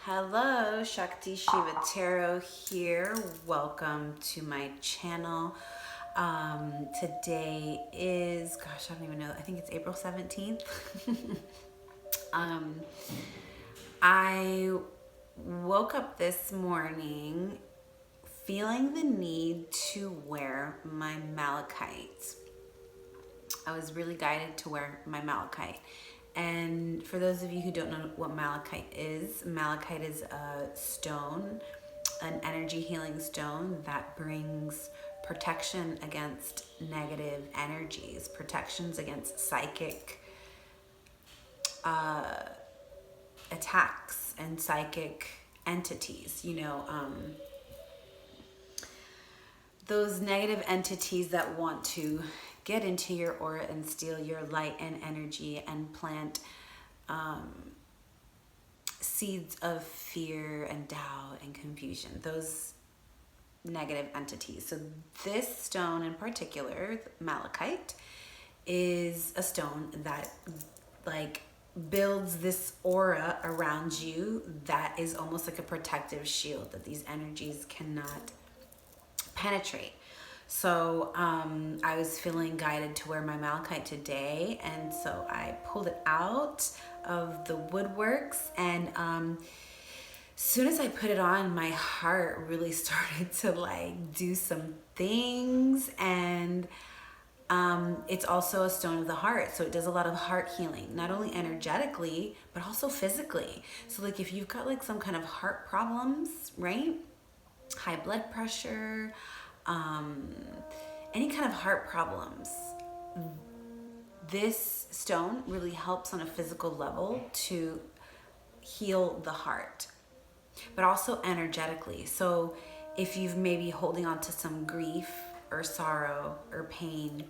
Hello, ShaktiShivaTarot here. Welcome to my channel. Today is, gosh, I don't even know. I think it's April 17th. I woke up this morning feeling the need to wear my malachite. I was really guided to wear my malachite. And for those of you who don't know what malachite is a stone, an energy healing stone that brings protection against negative energies, protections against psychic attacks and psychic entities, those negative entities that want to get into your aura and steal your light and energy and plant seeds of fear and doubt and confusion, those negative entities. So this stone in particular, malachite, is a stone that builds this aura around you that is almost like a protective shield that these energies cannot penetrate. So I was feeling guided to wear my malachite today, and so I pulled it out of the woodworks, and soon as I put it on, my heart really started to do some things. And it's also a stone of the heart, so it does a lot of heart healing, not only energetically but also physically. So if you've got some kind of heart problems, right, high blood pressure, any kind of heart problems, this stone really helps on a physical level to heal the heart, but also energetically. So if you've maybe holding on to some grief or sorrow or pain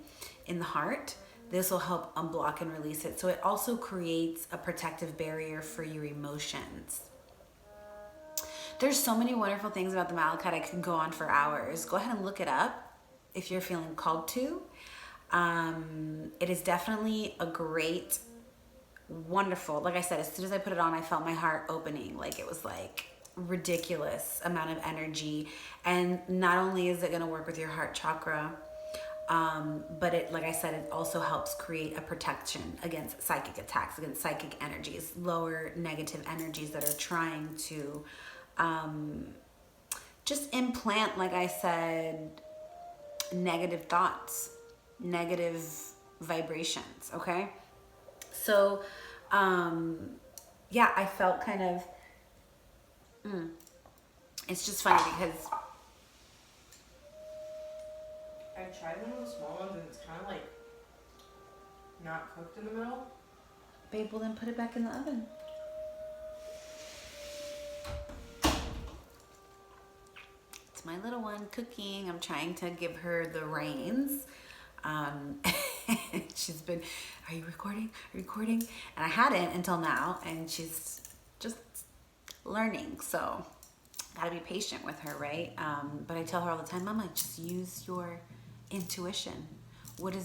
in the heart, this will help unblock and release it. So it also creates a protective barrier for your emotions. There's so many wonderful things about the malachite. I could go on for hours. Go ahead and look it up if you're feeling called to. It is definitely a great, wonderful, like I said, as soon as I put it on, I felt my heart opening. It was ridiculous amount of energy. And not only is it going to work with your heart chakra, but it, like I said, it also helps create a protection against psychic attacks, against psychic energies, lower negative energies that are trying to just implant, like I said, negative thoughts, negative vibrations. Okay. So, yeah, I felt kind of, it's just funny because I tried one of the small ones and it's kind of not cooked in the middle. Babe, well then put it back in the oven. It's my little one cooking. I'm trying to give her the reins. She's been, are you recording? Are you recording? And I hadn't until now, and she's just learning. So gotta be patient with her, right? But I tell her all the time, Mama, just use your intuition. What do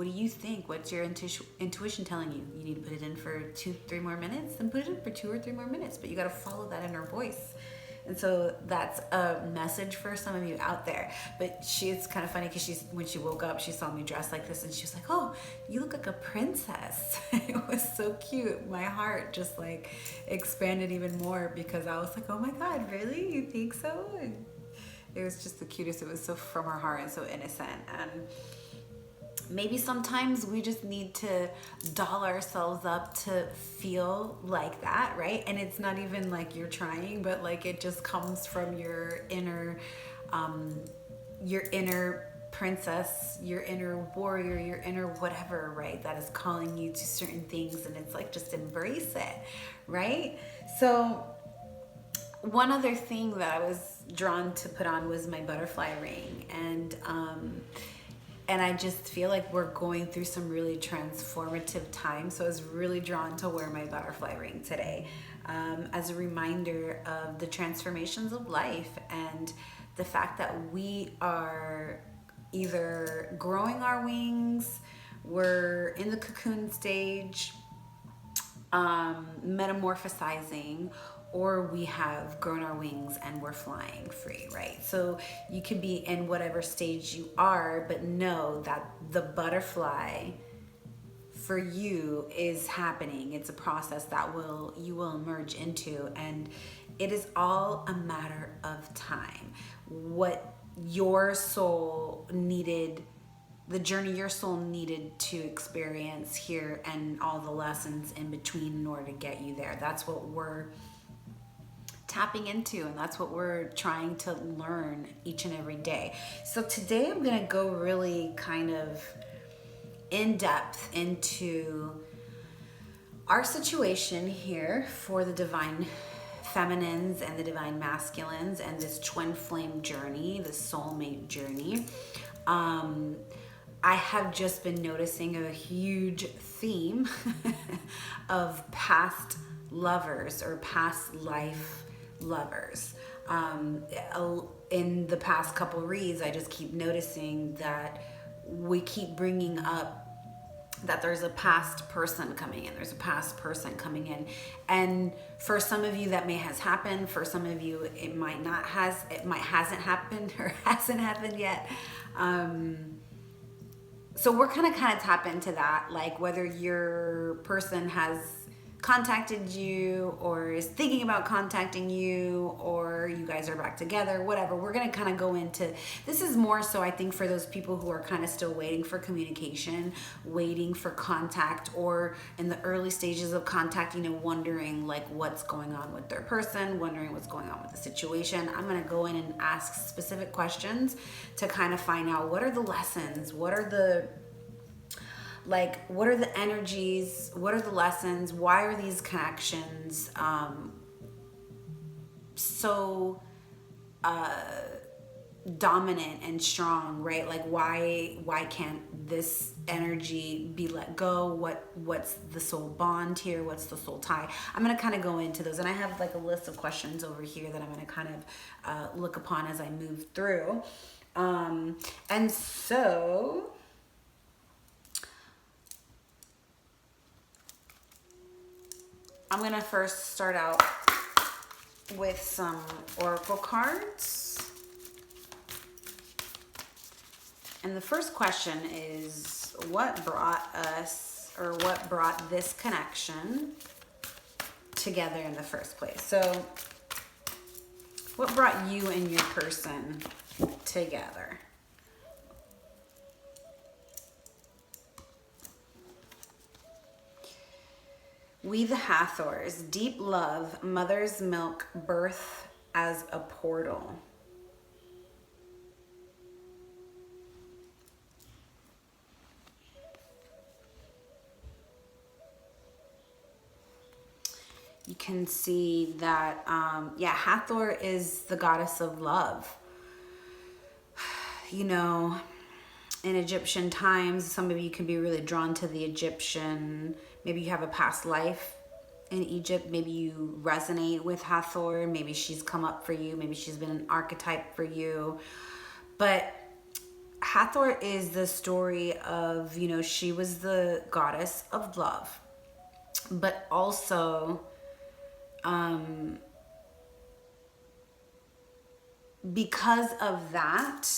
you think? What's your intuition telling you? You need to put it in for 2-3 more minutes, then put it in for 2 or 3 more minutes, but you got to follow that inner voice. And so that's a message for some of you out there. But it's kind of funny because when she woke up, she saw me dressed like this, and she was like, "Oh, you look like a princess." It was so cute. My heart just expanded even more because I was like, "Oh my God, really? You think so?" And it was just the cutest. It was so from her heart and so innocent. And maybe sometimes we just need to doll ourselves up to feel like that, right? And it's not even you're trying, but it just comes from your inner princess, your inner warrior, your inner whatever, right? That is calling you to certain things, and it's just embrace it, right? So one other thing that I was drawn to put on was my butterfly ring, and I just feel like we're going through some really transformative time. So I was really drawn to wear my butterfly ring today as a reminder of the transformations of life and the fact that we are either growing our wings, we're in the cocoon stage, metamorphosizing, or we have grown our wings and we're flying free, right? So you could be in whatever stage you are, but know that the butterfly for you is happening. It's a process that you will emerge into, and it is all a matter of time. What your soul needed, the journey your soul needed to experience here, and all the lessons in between in order to get you there. That's what we're tapping into, and that's what we're trying to learn each and every day. So today I'm going to go really kind of in depth into our situation here for the divine feminines and the divine masculines, and this twin flame journey, the soulmate journey. I have just been noticing a huge theme of past lovers or past life lovers. In the past couple reads, I just keep noticing that we keep bringing up that there's a past person coming in. There's a past person coming in. And for some of you that may has happened. For some of you it might hasn't happened or hasn't happened yet. So we're kind of tap into that, like whether your person has contacted you or is thinking about contacting you, or you guys are back together, whatever. We're going to kind of go into this. Is more so, I think, for those people who are kind of still waiting for communication, waiting for contact, or in the early stages of contact, wondering like what's going on with their person, wondering what's going on with the situation. I'm going to go in and ask specific questions to kind of find out what are the lessons, what are the energies, what are the lessons, why are these connections so dominant and strong, right? Like why can't this energy be let go? What's the soul bond here? What's the soul tie? I'm going to kind of go into those, and I have like a list of questions over here that I'm going to kind of look upon as I move through. And so I'm going to first start out with some oracle cards. And the first question is, what brought this connection together in the first place? So what brought you and your person together? We the Hathors, deep love, mother's milk, birth as a portal. You can see that, Hathor is the goddess of love. In Egyptian times, some of you can be really drawn to the Egyptian. Maybe you have a past life in Egypt. Maybe you resonate with Hathor. Maybe she's come up for you. Maybe she's been an archetype for you. But Hathor is the story of, she was the goddess of love. But also, because of that,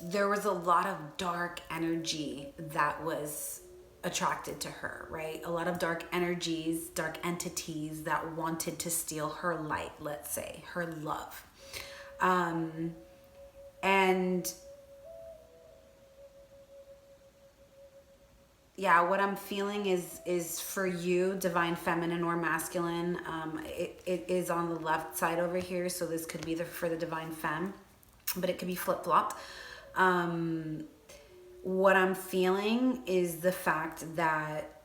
there was a lot of dark energy that was attracted to her, right? A lot of dark energies, dark entities that wanted to steal her light, let's say, her love. And what I'm feeling is for you, divine feminine or masculine. It is on the left side over here, so this could be for the divine femme, but it could be flip-flopped. What I'm feeling is the fact that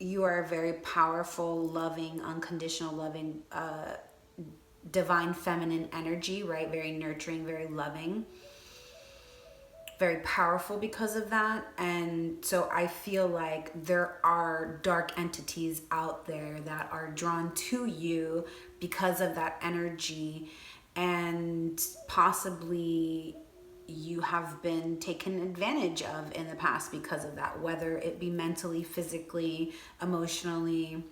you are a very powerful, loving, unconditional loving, divine feminine energy, right? Very nurturing, very loving, very powerful because of that. And so I feel like there are dark entities out there that are drawn to you because of that energy, and possibly you have been taken advantage of in the past because of that, whether it be mentally, physically, emotionally,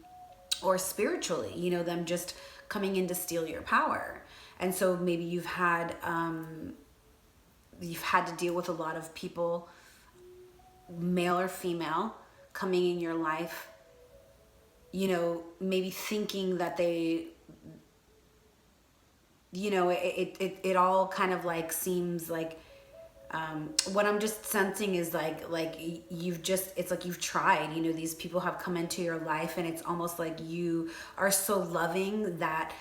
or spiritually, you know, them just coming in to steal your power. And so maybe you've had to deal with a lot of people, male or female, coming in your life, you know, maybe thinking that they, you know, it all kind of like seems like, what I'm just sensing is like you've just, it's like you've tried, you know, these people have come into your life and it's almost like you are so loving that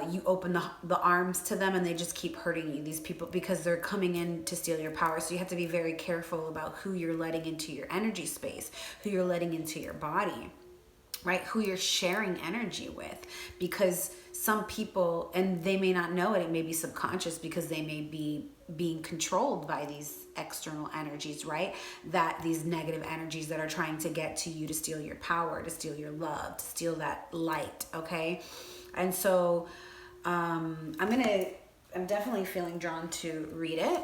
you open the arms to them and they just keep hurting you, these people, because they're coming in to steal your power. So you have to be very careful about who you're letting into your energy space, who you're letting into your body, right? Who you're sharing energy with, because some people, and they may not know it, it may be subconscious because they may be being controlled by these external energies, right? That these negative energies that are trying to get to you to steal your power, to steal your love, to steal that light, okay? And so I'm definitely feeling drawn to read it.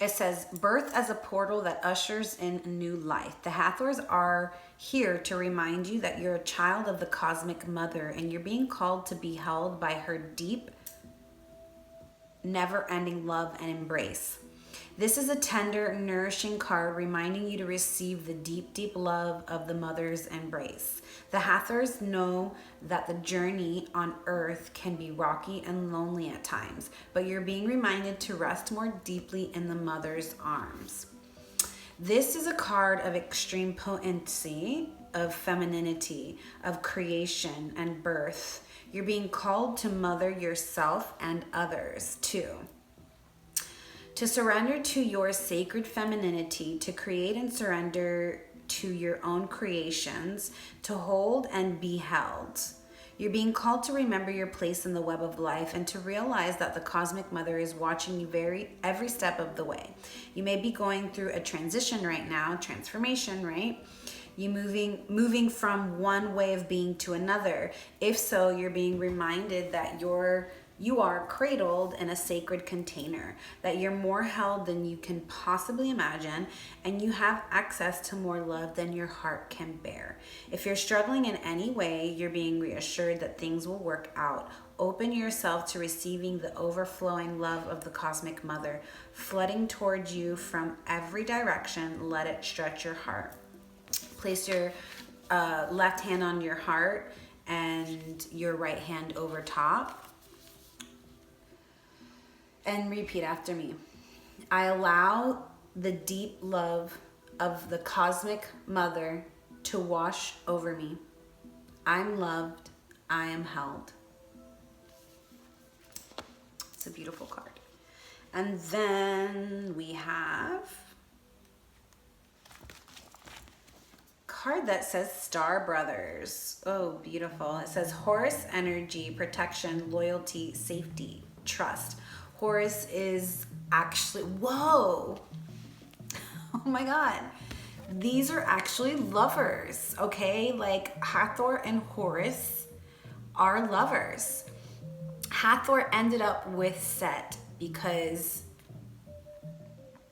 It says, birth as a portal that ushers in new life. The Hathors are here to remind you that you're a child of the cosmic mother and you're being called to be held by her deep, never-ending love and embrace. This is a tender, nourishing card reminding you to receive the deep, deep love of the mother's embrace. The Hathors know that the journey on earth can be rocky and lonely at times, but you're being reminded to rest more deeply in the mother's arms. This is a card of extreme potency, of femininity, of creation and birth. You're being called to mother yourself and others too. To surrender to your sacred femininity, to create and surrender to your own creations, to hold and be held. You're being called to remember your place in the web of life and to realize that the cosmic mother is watching you every step of the way. You may be going through a transition right now, transformation, right? You moving from one way of being to another. If so, you're being reminded that you are cradled in a sacred container, that you're more held than you can possibly imagine, and you have access to more love than your heart can bear. If you're struggling in any way, you're being reassured that things will work out. Open yourself to receiving the overflowing love of the cosmic mother, flooding towards you from every direction. Let it stretch your heart. Place your left hand on your heart and your right hand over top. And repeat after me. I allow the deep love of the cosmic mother to wash over me. I'm loved. I am held. It's a beautiful card. And then we have a card that says Star Brothers. Oh, beautiful. It says Horus energy, protection, loyalty, safety, trust. Horus is actually, whoa, oh my God. These are actually lovers, okay? Like Hathor and Horus are lovers. Hathor ended up with Set because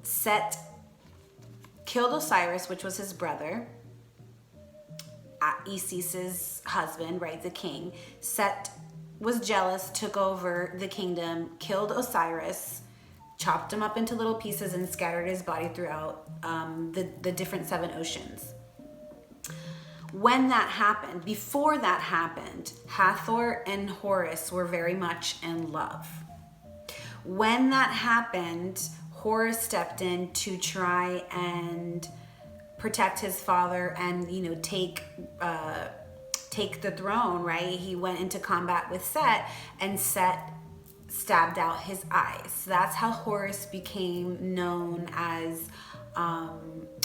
Set killed Osiris, which was his brother, Isis's husband, right, the king. Set was jealous, took over the kingdom, killed Osiris, chopped him up into little pieces and scattered his body throughout the different 7 oceans. When that happened, before that happened, Hathor and Horus were very much in love. When that happened, Horus stepped in to try and protect his father and, you know, take the throne, right? He went into combat with Set, and Set stabbed out his eyes. That's how Horus became known as,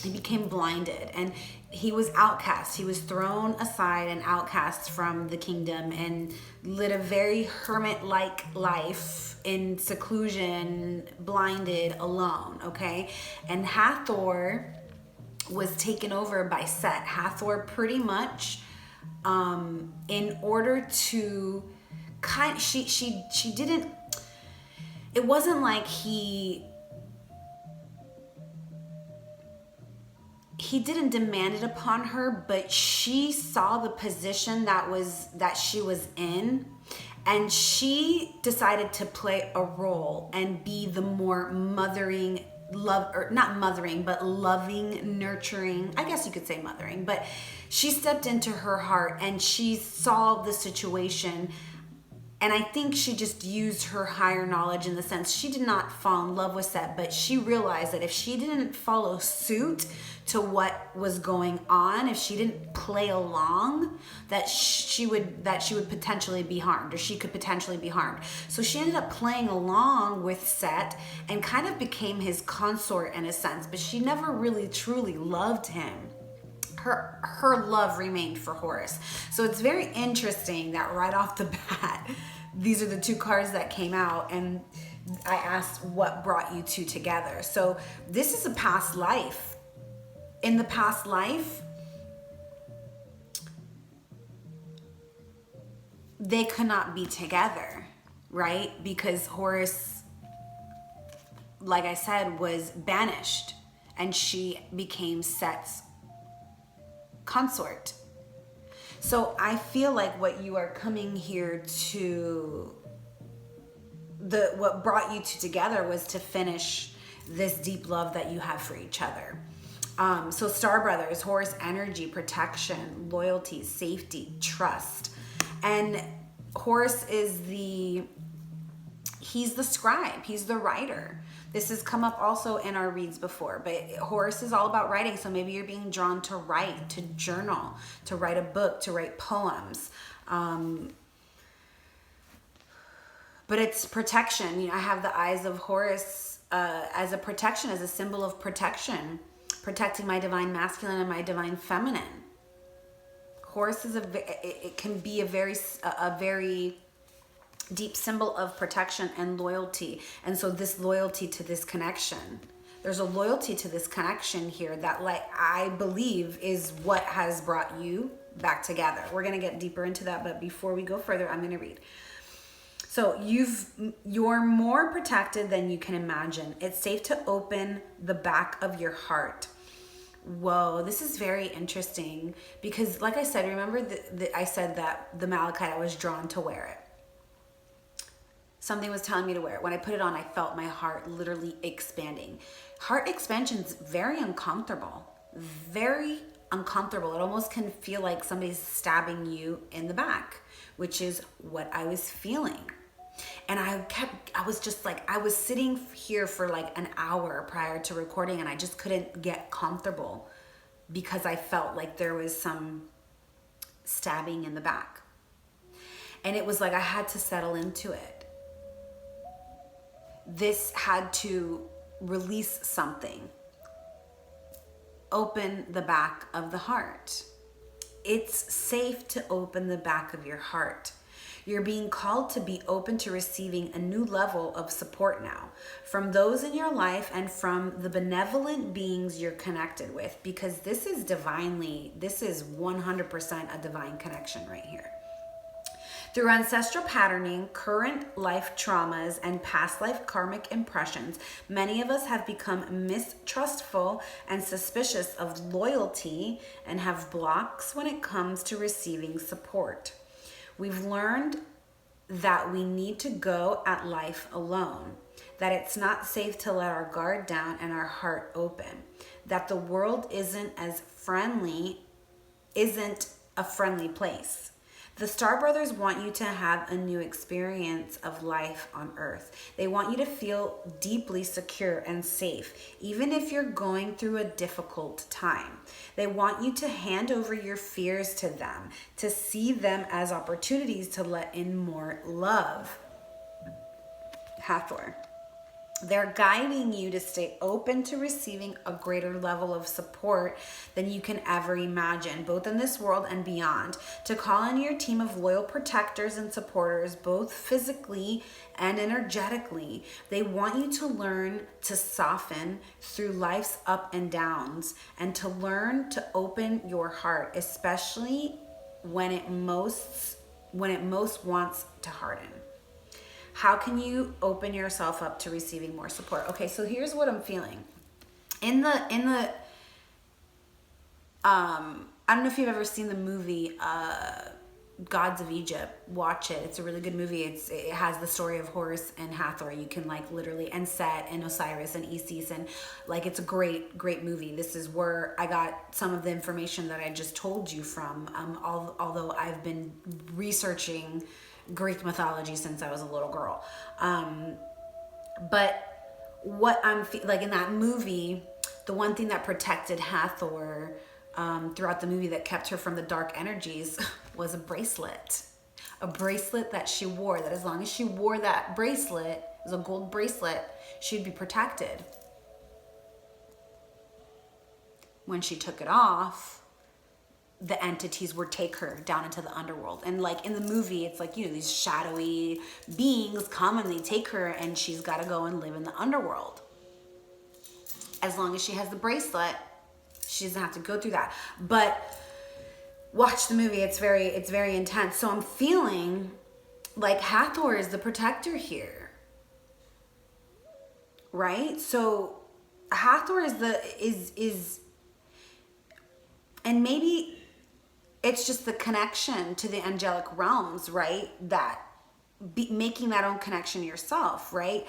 he became blinded, and he was outcast. He was thrown aside and outcast from the kingdom and led a very hermit-like life in seclusion, blinded, alone, okay? And Hathor was taken over by Set. Hathor pretty much in order to she didn't, it wasn't like he didn't demand it upon her, but she saw the position that she was in, and she decided to play a role and be the more mothering, or not mothering, but loving, nurturing, I guess you could say mothering, but she stepped into her heart and she saw the situation. And I think she just used her higher knowledge, in the sense she did not fall in love with Set, but she realized that if she didn't follow suit to what was going on, if she didn't play along, that she would potentially be harmed, or she could potentially be harmed. So she ended up playing along with Set and kind of became his consort in a sense, but she never really truly loved him. Her love remained for Horus. So it's very interesting that right off the bat, these are the two cards that came out, and I asked what brought you two together. So this is a past life. In the past life, they could not be together, right? Because Horus, like I said, was banished, and she became Set's consort. So I feel like what you are coming here to, what brought you two together was to finish this deep love that you have for each other. So Star Brothers, Horus energy, protection, loyalty, safety, trust. And Horus is he's the scribe, he's the writer. This has come up also in our reads before, but Horus is all about writing. So maybe you're being drawn to write, to journal, to write a book, to write poems. But it's protection. You know, I have the eyes of Horus as a protection, as a symbol of protection, protecting my divine masculine and my divine feminine. Horus is it can be a very deep symbol of protection and loyalty. And so this loyalty to this connection, there's a loyalty to this connection here that, like, I believe is what has brought you back together. We're going to get deeper into that, but before we go further, I'm going to read. So you're more protected than you can imagine. It's safe to open the back of your heart. Whoa, this is very interesting because, like I said, remember I said that the malachite, I was drawn to wear it. Something was telling me to wear it. When I put it on, I felt my heart literally expanding. Heart expansion is very uncomfortable. Very uncomfortable. It almost can feel like somebody's stabbing you in the back, which is what I was feeling. And I was sitting here for like an hour prior to recording, and I just couldn't get comfortable because I felt like there was some stabbing in the back. And it was like I had to settle into it. This had to release something. Open the back of the heart. It's safe to open the back of your heart. You're being called to be open to receiving a new level of support now from those in your life and from the benevolent beings you're connected with, because this is 100% a divine connection right here. Through ancestral patterning, current life traumas, and past life karmic impressions, many of us have become mistrustful and suspicious of loyalty and have blocks when it comes to receiving support. We've learned that we need to go at life alone, that it's not safe to let our guard down and our heart open, that the world isn't a friendly place. The Star Brothers want you to have a new experience of life on Earth. They want you to feel deeply secure and safe, even if you're going through a difficult time. They want you to hand over your fears to them, to see them as opportunities to let in more love. Hathor. They're guiding you to stay open to receiving a greater level of support than you can ever imagine, both in this world and beyond. To call in your team of loyal protectors and supporters, both physically and energetically. They want you to learn to soften through life's up and downs and to learn to open your heart, especially when it most wants to harden? How can you open yourself up to receiving more support? Okay, so here's what I'm feeling. I don't know if you've ever seen the movie Gods of Egypt. Watch it. It's a really good movie. It has the story of Horus and Hathor. You can like literally, and Set and Osiris and Isis, and like it's a great movie. This is where I got some of the information that I just told you from. Although I've been researching Greek mythology since I was a little girl. But what I'm like in that movie, the one thing that protected Hathor throughout the movie that kept her from the dark energies was a bracelet that she wore, that as long as she wore that bracelet, it was a gold bracelet, she'd be protected. When she took it off, the entities would take her down into the underworld. And like in the movie, it's like, you know, these shadowy beings come and they take her, and she's got to go and live in the underworld. As long as she has the bracelet, she doesn't have to go through that. But watch the movie. It's very intense. So I'm feeling like Hathor is the protector here, right? So Hathor is and maybe it's just the connection to the angelic realms, right? That making that own connection yourself, right?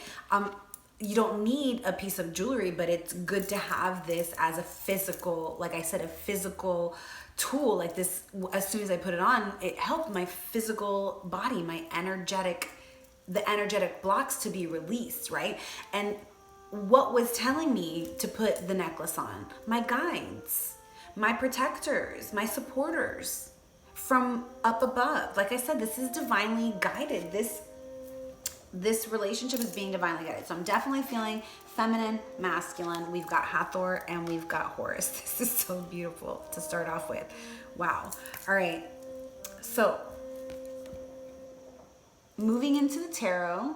You don't need a piece of jewelry, but it's good to have this as a physical, like I said, a physical tool like this. As soon as I put it on, it helped my physical body, the energetic blocks to be released, right? And what was telling me to put the necklace on? My guides, my protectors, my supporters from up above. Like I said, this is divinely guided. This relationship is being divinely guided. So I'm definitely feeling feminine, masculine. We've got Hathor and we've got Horus. This is so beautiful to start off with. Wow. All right. So moving into the tarot.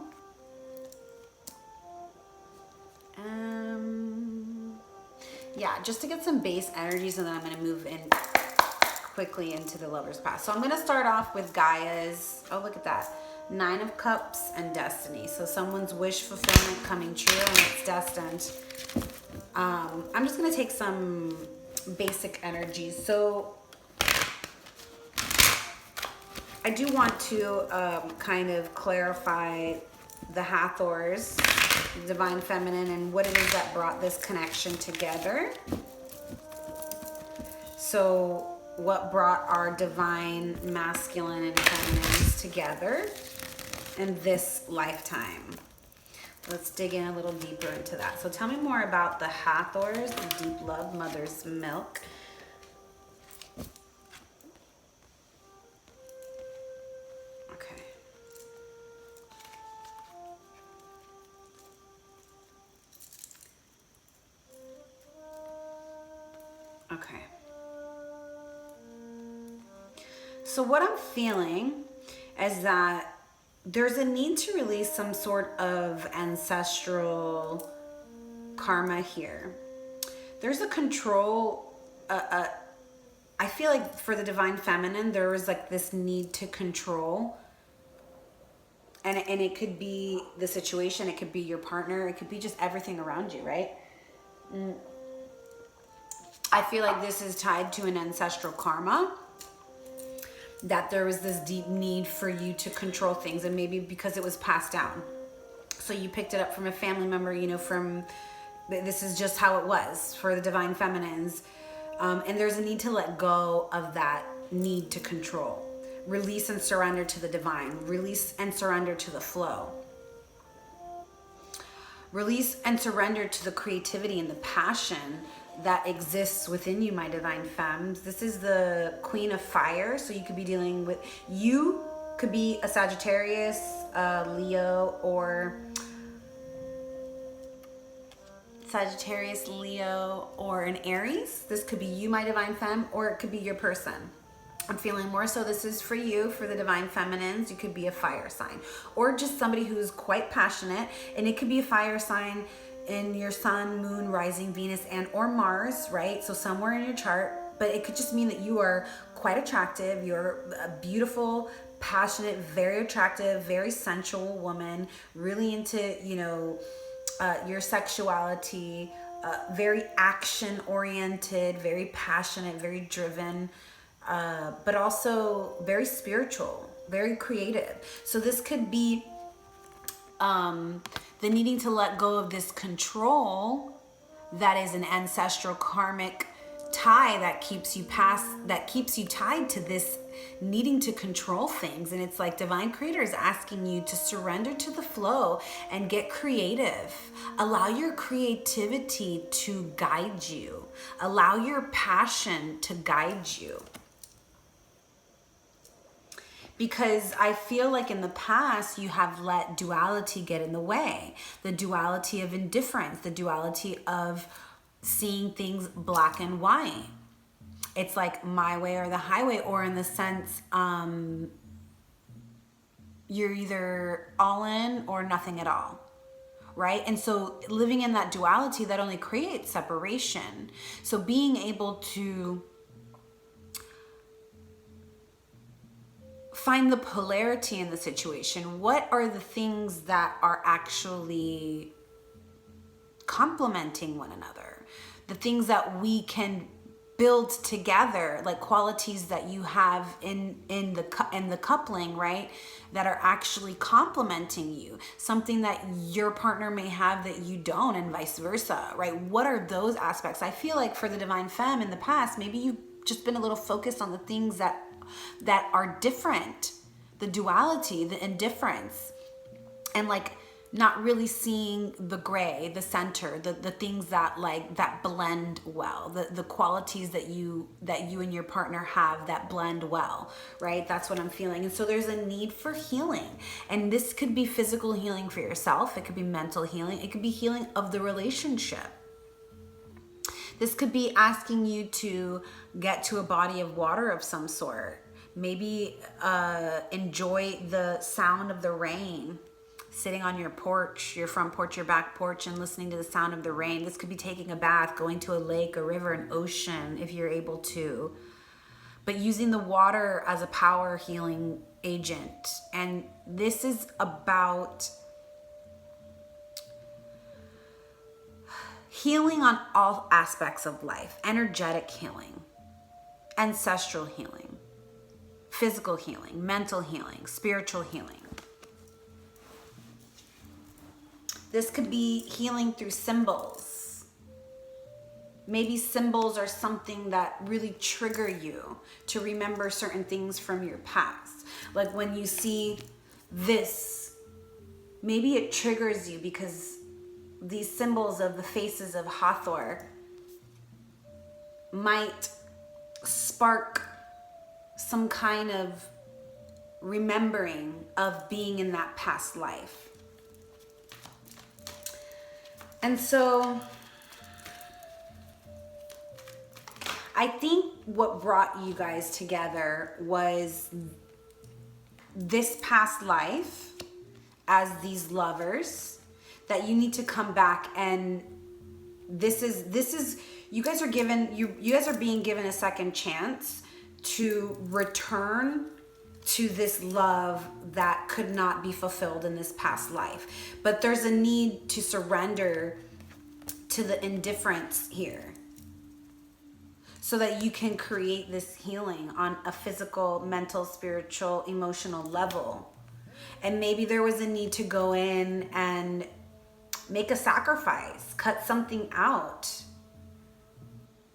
Yeah, just to get some base energies, and then I'm going to move in quickly into the Lover's Path. So I'm going to start off with Gaia's, oh, look at that, 9 of Cups and Destiny. So someone's wish fulfillment coming true, and it's destined. I'm just going to take some basic energies. So I do want to kind of clarify the Hathors, Divine Feminine, and what it is that brought this connection together. So what brought our divine masculine and feminines together in this lifetime? Let's dig in a little deeper into that. So tell me more about the Hathors, the deep love, mother's milk. Okay. Okay. So what I'm feeling is that there's a need to release some sort of ancestral karma here. There's a control, I feel like for the divine feminine, there was like this need to control. And it could be the situation, it could be your partner, it could be just everything around you, right? I feel like this is tied to an ancestral karma, that there was this deep need for you to control things, and maybe because it was passed down. So you picked it up from a family member, you know, this is just how it was for the divine feminines. And there's a need to let go of that need to control. Release and surrender to the divine. Release and surrender to the flow. Release and surrender to the creativity and the passion that exists within you, my divine femmes. This is the Queen of Fire, so you could be dealing with, you could be a Sagittarius, Leo, or Sagittarius, Leo, or an Aries. This could be you, my divine femme, or it could be your person. I'm feeling more so this is for you, for the divine feminines. You could be a fire sign, or just somebody who's quite passionate, and it could be a fire sign in your sun, moon, rising, Venus, and or Mars, right? So somewhere in your chart, but it could just mean that you are quite attractive. You're a beautiful, passionate, very attractive, very sensual woman, really into, you know, your sexuality, very action oriented, very passionate, very driven, but also very spiritual, very creative. So this could be the needing to let go of this control that is an ancestral karmic tie that keeps you tied to this needing to control things. And it's like divine creator is asking you to surrender to the flow and get creative. Allow your creativity to guide you. Allow your passion to guide you. Because I feel like in the past, you have let duality get in the way. The duality of indifference, the duality of seeing things black and white. It's like my way or the highway, or in the sense, you're either all in or nothing at all, right? And so living in that duality, that only creates separation. So being able to find the polarity in the situation. What are the things that are actually complementing one another? The things that we can build together, like qualities that you have in the coupling, right? That are actually complementing you. Something that your partner may have that you don't, and vice versa, right? What are those aspects? I feel like for the divine femme in the past, maybe you've just been a little focused on the things that are different, the duality, the indifference, and like not really seeing the gray, the center, the things that like that blend well, the qualities that you and your partner have that blend well, right? That's what I'm feeling. And so there's a need for healing, and this could be physical healing for yourself, it could be mental healing, it could be healing of the relationship. This could be asking you to get to a body of water of some sort. Maybe enjoy the sound of the rain, sitting on your porch, your front porch, your back porch, and listening to the sound of the rain. This could be taking a bath, going to a lake, a river, an ocean, if you're able to. But using the water as a power healing agent. And this is about healing on all aspects of life. Energetic healing, ancestral healing, physical healing, mental healing, spiritual healing. This could be healing through symbols. Maybe symbols are something that really trigger you to remember certain things from your past. Like when you see this, maybe it triggers you because these symbols of the faces of Hathor might spark some kind of remembering of being in that past life. And so I think what brought you guys together was this past life as these lovers, that you need to come back, and this is you guys are being given a second chance to return to this love that could not be fulfilled in this past life. But there's a need to surrender to the indifference here so that you can create this healing on a physical, mental, spiritual, emotional level. And maybe there was a need to go in and make a sacrifice, cut something out.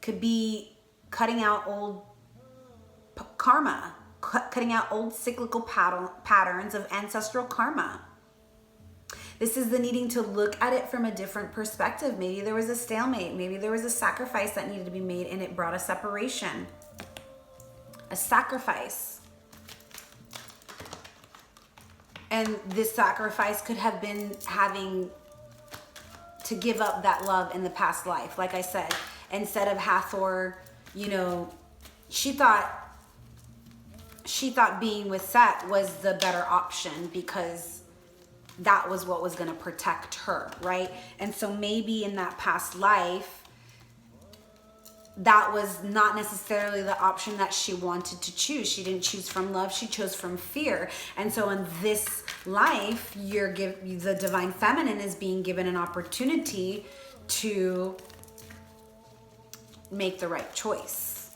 Could be cutting out old karma, cutting out old cyclical patterns of ancestral karma. This is the needing to look at it from a different perspective. Maybe there was a stalemate. Maybe there was a sacrifice that needed to be made and it brought a separation. A sacrifice. And this sacrifice could have been having to give up that love in the past life. Like I said, instead of Hathor, you know, she thought being with Set was the better option because that was what was going to protect her, right? And so maybe in that past life, that was not necessarily the option that she wanted to choose. She didn't choose from love, she chose from fear. And so in this life, the divine feminine is being given an opportunity to make the right choice.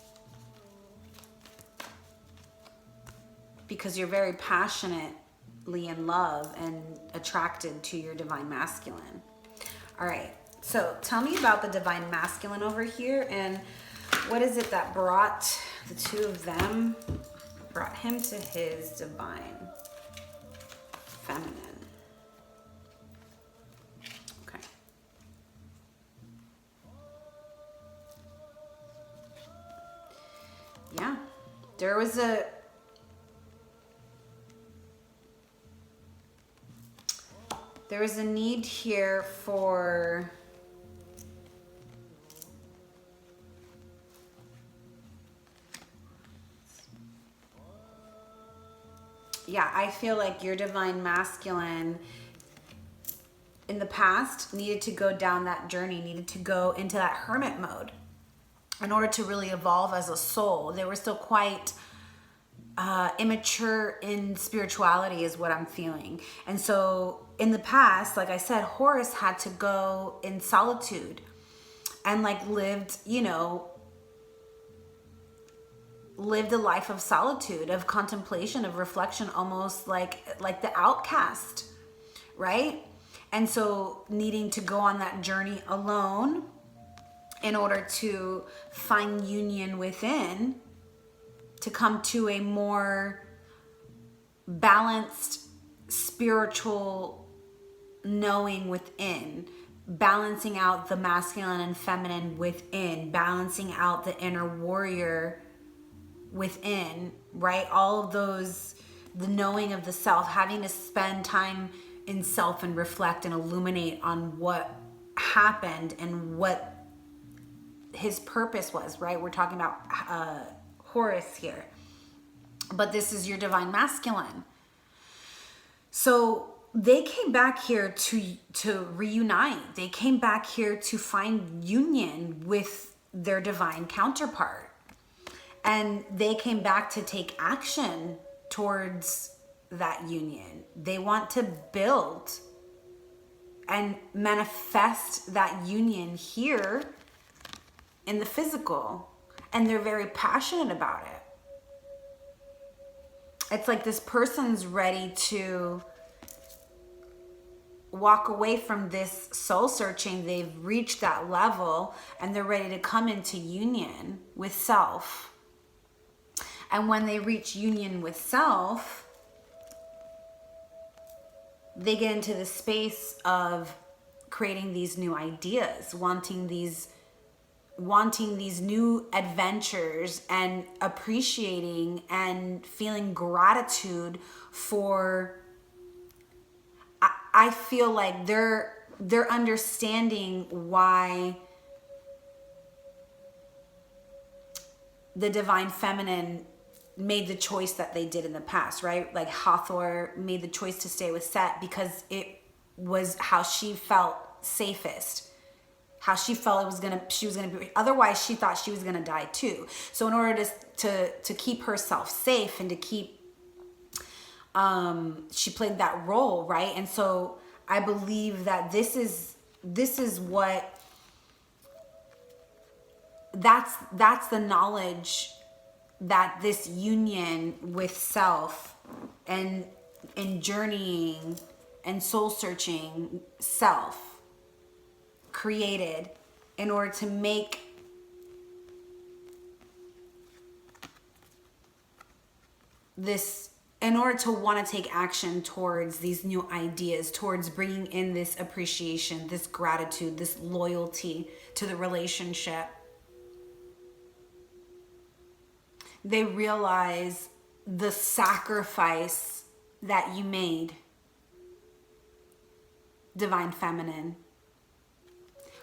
Because you're very passionately in love and attracted to your divine masculine. All right. So tell me about the divine masculine over here, and what is it that brought the two of them, brought him to his divine feminine? Okay. Yeah, there was a need here for I feel like your divine masculine in the past needed to go down that journey, needed to go into that hermit mode in order to really evolve as a soul. They were still quite immature in spirituality is what I'm feeling. And so in the past, like I said, Horus had to go in solitude and like lived a life of solitude, of contemplation, of reflection, almost like the outcast, right? And so needing to go on that journey alone in order to find union within, to come to a more balanced spiritual knowing within, balancing out the masculine and feminine within, balancing out the inner warrior within, right? All of those, the knowing of the self, having to spend time in self and reflect and illuminate on what happened and what his purpose was, right? We're talking about Horus here, but this is your divine masculine. So they came back here to reunite. They came back here to find union with their divine counterpart. And they came back to take action towards that union. They want to build and manifest that union here in the physical. And they're very passionate about it. It's like this person's ready to walk away from this soul searching. They've reached that level and they're ready to come into union with self. And when they reach union with self, they get into the space of creating these new ideas, wanting these new adventures, and appreciating and feeling gratitude for, I feel like they're understanding why the divine feminine made the choice that they did in the past, right? Like Hathor made the choice to stay with Set because it was how she felt safest, how she felt she was gonna be. Otherwise, she thought she was gonna die too. So in order to keep herself safe and to keep, she played that role, right? And so I believe that this is what. That's the knowledge that this union with self and journeying and soul searching self created in order to make this, in order to want to take action towards these new ideas, towards bringing in this appreciation, this gratitude, this loyalty to the relationship. They realize the sacrifice that you made, divine feminine.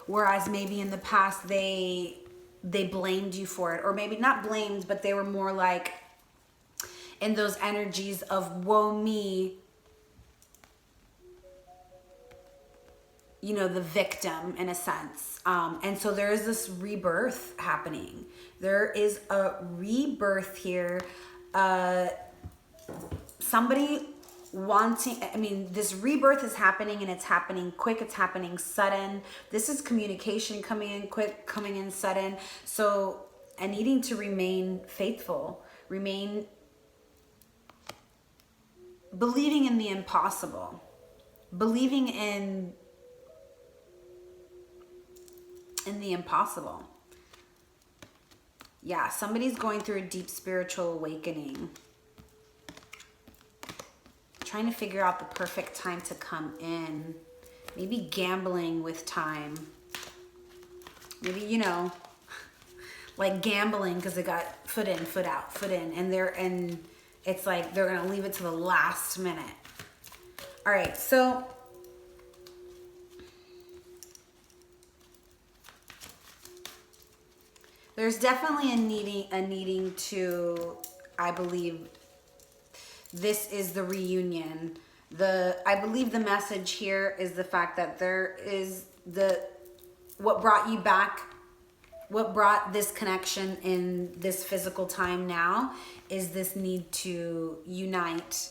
Whereas maybe in the past they blamed you for it, or maybe not blamed, but they were more like in those energies of woe me. you know, the victim in a sense. And so there is this rebirth happening. There is a rebirth here. Somebody wanting, I mean, this rebirth is happening, and it's happening quick. It's happening sudden. This is communication coming in quick, coming in sudden. So, and needing to remain faithful, remain believing in the impossible, believing in the impossible. Yeah, somebody's going through a deep spiritual awakening, trying to figure out the perfect time to come in. Maybe gambling with time. Maybe, you know, like gambling because they got foot in, foot out, foot in, and it's like they're gonna leave it to the last minute. All right, so there's definitely a needing to, I believe, this is the reunion. I believe the message here is the fact that there is what brought you back, what brought this connection in this physical time now is this need to unite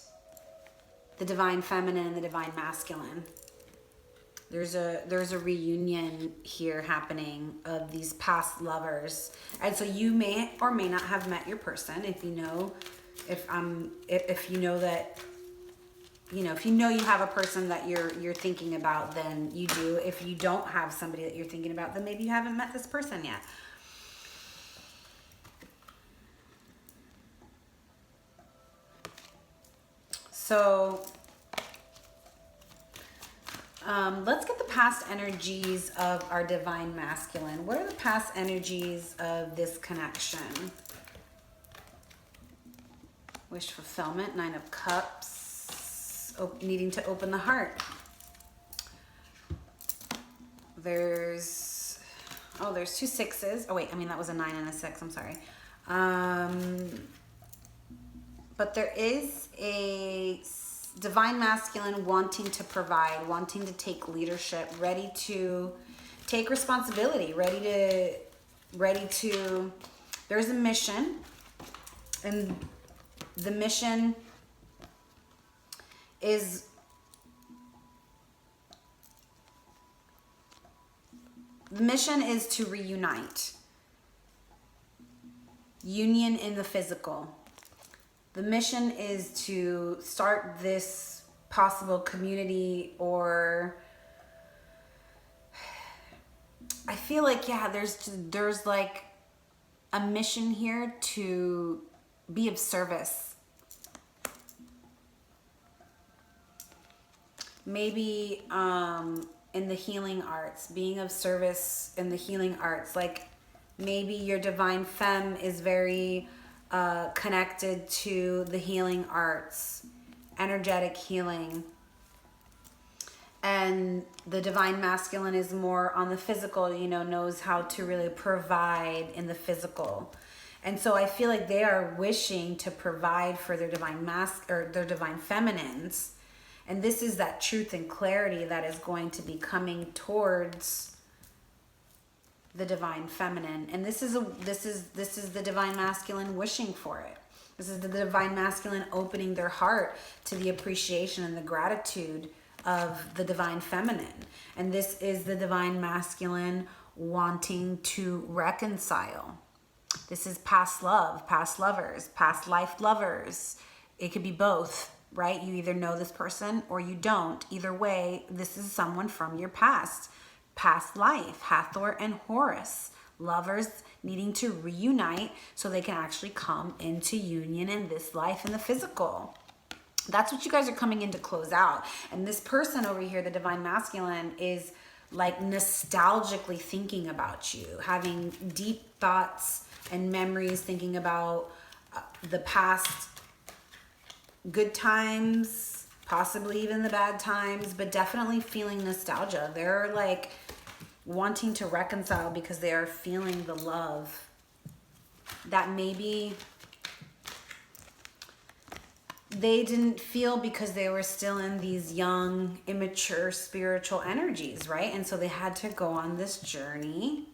the divine feminine and the divine masculine. There's a reunion here happening of these past lovers. And so you may or may not have met your person. If you know, if you know that, you know, if you know you have a person that you're thinking about, then you do. If you don't have somebody that you're thinking about, then maybe you haven't met this person yet. So let's get the past energies of our divine masculine. What are the past energies of this connection? Wish fulfillment, 9 of Cups, needing to open the heart. There's 2 6s. Oh wait, I mean that was a 9 and a 6, I'm sorry. But there is a divine masculine wanting to provide, wanting to take leadership, ready to take responsibility, ready to, there's a mission, and the mission is to reunite. Union in the physical. The mission is to start this possible community, or I feel like, yeah, there's like a mission here to be of service. Maybe in the healing arts, being of service in the healing arts. Like maybe your divine femme is very connected to the healing arts, energetic healing. And the divine masculine is more on the physical, you know, knows how to really provide in the physical. And so I feel like they are wishing to provide for their divine their divine feminines. And this is that truth and clarity that is going to be coming towards the divine feminine. And this is the divine masculine wishing for it. This is the divine masculine opening their heart to the appreciation and the gratitude of the divine feminine. And this is the divine masculine wanting to reconcile. This is past love, past lovers, past life lovers. It could be both, right? You either know this person or you don't. Either way, this is someone from your past life. Hathor and Horus, lovers needing to reunite so they can actually come into union in this life in the physical. That's what you guys are coming in to close out. And this person over here, the divine masculine, is like nostalgically thinking about you, having deep thoughts and memories, thinking about the past good times, possibly even the bad times, but definitely feeling nostalgia. They're like wanting to reconcile because they are feeling the love that maybe they didn't feel because they were still in these young, immature spiritual energies, right? And so they had to go on this journey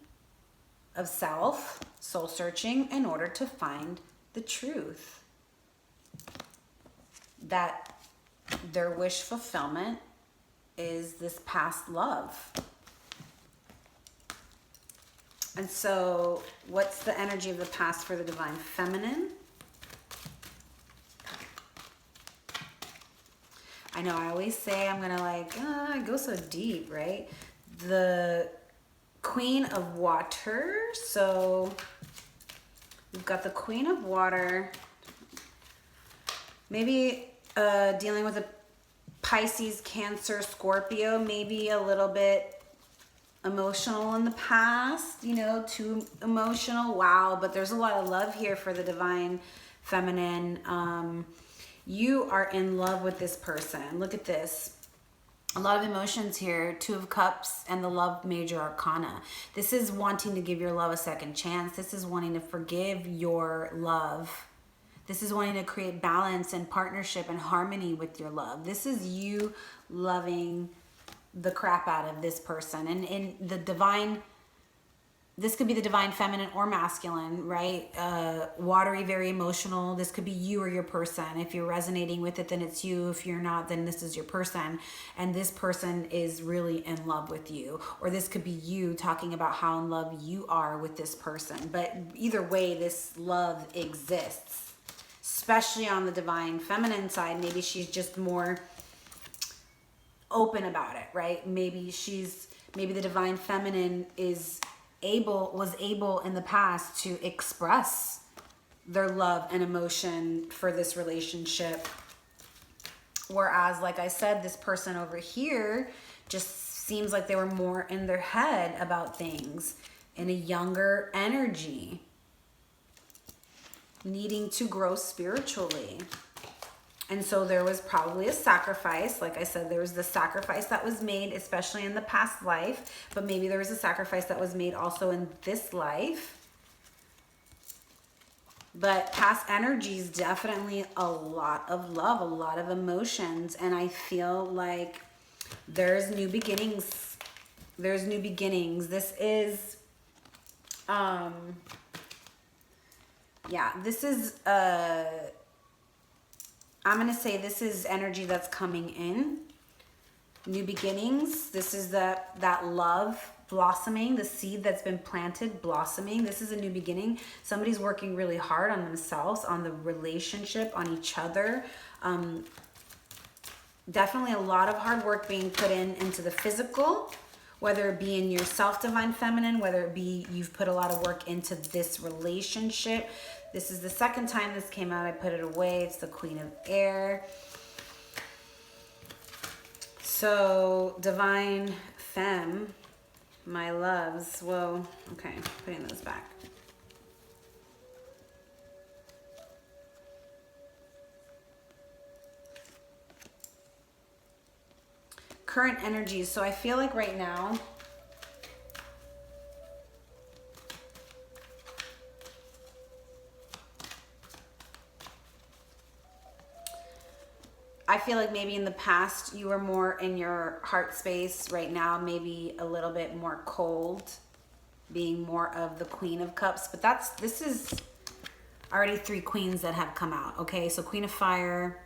of self, soul searching, in order to find the truth. That their wish fulfillment is this past love. And so what's the energy of the past for the divine feminine? I know I always say I'm gonna like, I go so deep, right? The Queen of Water. So we've got the Queen of Water. Maybe dealing with a Pisces, Cancer, Scorpio, maybe a little bit emotional in the past, you know, too emotional. Wow, but there's a lot of love here for the divine feminine. You are in love with this person. Look at this. A lot of emotions here. Two of Cups and the Love Major Arcana. This is wanting to give your love a second chance. This is wanting to forgive your love. This is wanting to create balance and partnership and harmony with your love. This is you loving the crap out of this person. And in the divine, this could be the divine feminine or masculine, right? Watery, very emotional. This could be you or your person. If you're resonating with it, then it's you. If you're not, then this is your person. And this person is really in love with you. Or this could be you talking about how in love you are with this person. But either way, this love exists. Especially on the divine feminine side. Maybe she's just more open about it, right? Maybe the divine feminine was able in the past to express their love and emotion for this relationship. Whereas, like I said, this person over here just seems like they were more in their head about things, in a younger energy, needing to grow spiritually. And so there was probably a sacrifice. Like I said, there was the sacrifice that was made, especially in the past life. But maybe there was a sacrifice that was made also in this life. But past energies, definitely a lot of love, a lot of emotions. And I feel like there's new beginnings. There's new beginnings. This is, yeah, this is, I'm going to say this is energy that's coming in. New beginnings. This is that love blossoming, the seed that's been planted blossoming. This is a new beginning. Somebody's working really hard on themselves, on the relationship, on each other. Definitely a lot of hard work being put into the physical, whether it be in yourself, divine feminine, whether it be you've put a lot of work into this relationship. This is the second time this came out. I put it away. It's the Queen of Air. So, divine femme, my loves. Whoa. Okay, putting those back. Current energies. So I feel like right now, I feel like maybe in the past you were more in your heart space. Right now, maybe a little bit more cold, being more of the Queen of Cups. But this is already 3 queens that have come out. Okay, so Queen of Fire,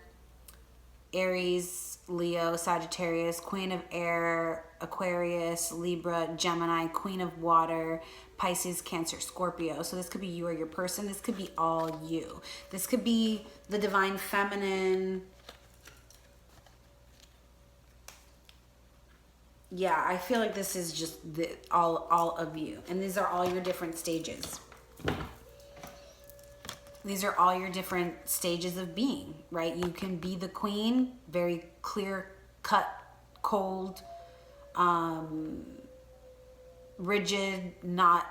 Aries, Leo, Sagittarius, Queen of Air, Aquarius, Libra, Gemini, Queen of Water, Pisces, Cancer, Scorpio. So this could be you or your person. This could be all you. This could be the divine feminine. Yeah, I feel like this is just all of you. And these are all your different stages. These are all your different stages of being, right? You can be the queen, very clear cut, cold, rigid, not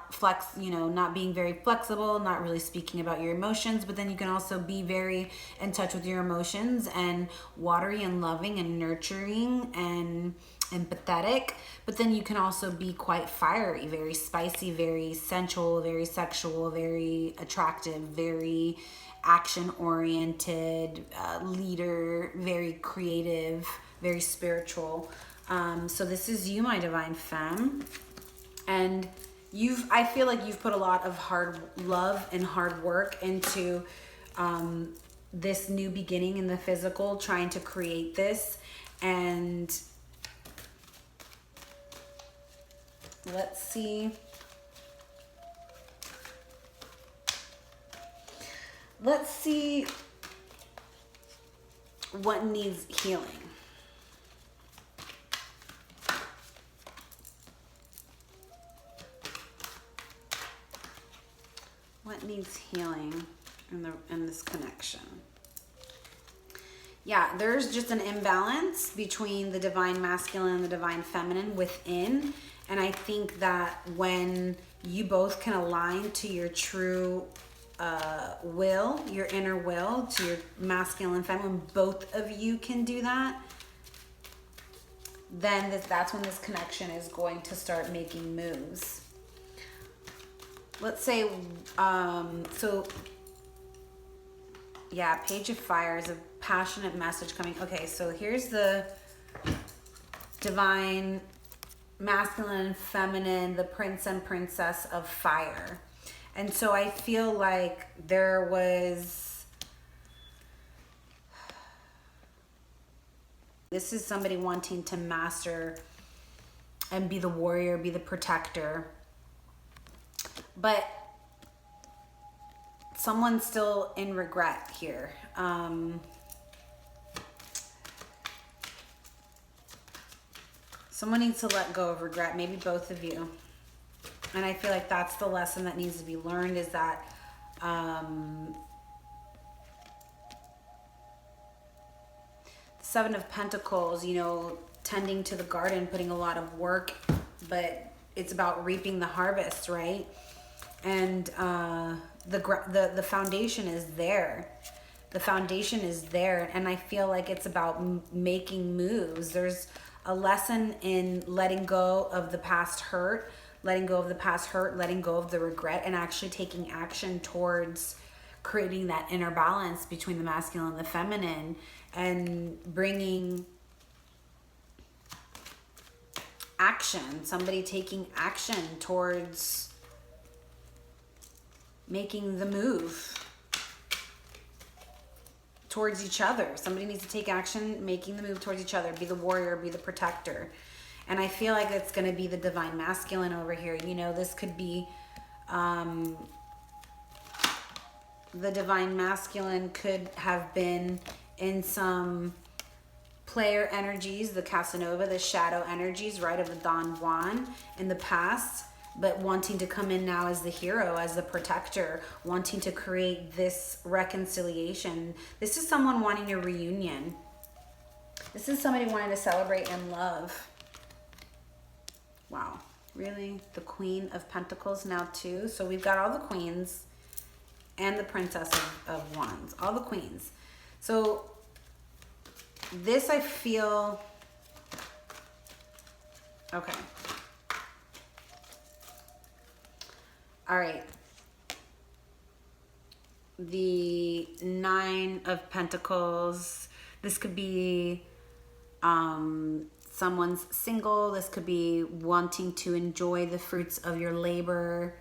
being very flexible, not really speaking about your emotions. But then you can also be very in touch with your emotions and watery and loving and nurturing and empathetic, but then you can also be quite fiery, very spicy, very sensual, very sexual, very attractive, very action oriented, leader, very creative, very spiritual. So this is you, my divine femme. And I feel like you've put a lot of hard love and hard work into this new beginning in the physical, trying to create this. And let's see. Let's see what needs healing. What needs healing in this connection? Yeah, there's just an imbalance between the divine masculine and the divine feminine within. And I think that when you both can align to your true will, your inner will, to your masculine and feminine, both of you can do that, then that's when this connection is going to start making moves. Let's say, so yeah, Page of Fire is a passionate message coming. Okay, so here's the divine masculine and feminine, the prince and princess of fire. And so I feel like there was, this is somebody wanting to master and be the warrior, be the protector. But someone's still in regret here. Someone needs to let go of regret, maybe both of you. And I feel like that's the lesson that needs to be learned, is that Seven of Pentacles, you know, tending to the garden, putting a lot of work, but it's about reaping the harvest, right? And the foundation is there. The foundation is there, and I feel like it's about making moves. There's a lesson in letting go of the past hurt, letting go of the regret, and actually taking action towards creating that inner balance between the masculine and the feminine, and bringing action, somebody taking action towards making the move towards each other. Somebody needs to take action, making the move towards each other, be the warrior, be the protector. And I feel like it's going to be the divine masculine over here. You know, this could be the divine masculine could have been in some player energies, the Casanova, the shadow energies, right, of the Don Juan in the past, but wanting to come in now as the hero, as the protector, wanting to create this reconciliation. This is someone wanting a reunion. This is somebody wanting to celebrate and love. Wow, really? The Queen of Pentacles now too? So we've got all the queens and the Princess of Wands, all the queens. So this, I feel, okay. All right. The Nine of Pentacles. This could be someone's single. This could be wanting to enjoy the fruits of your labor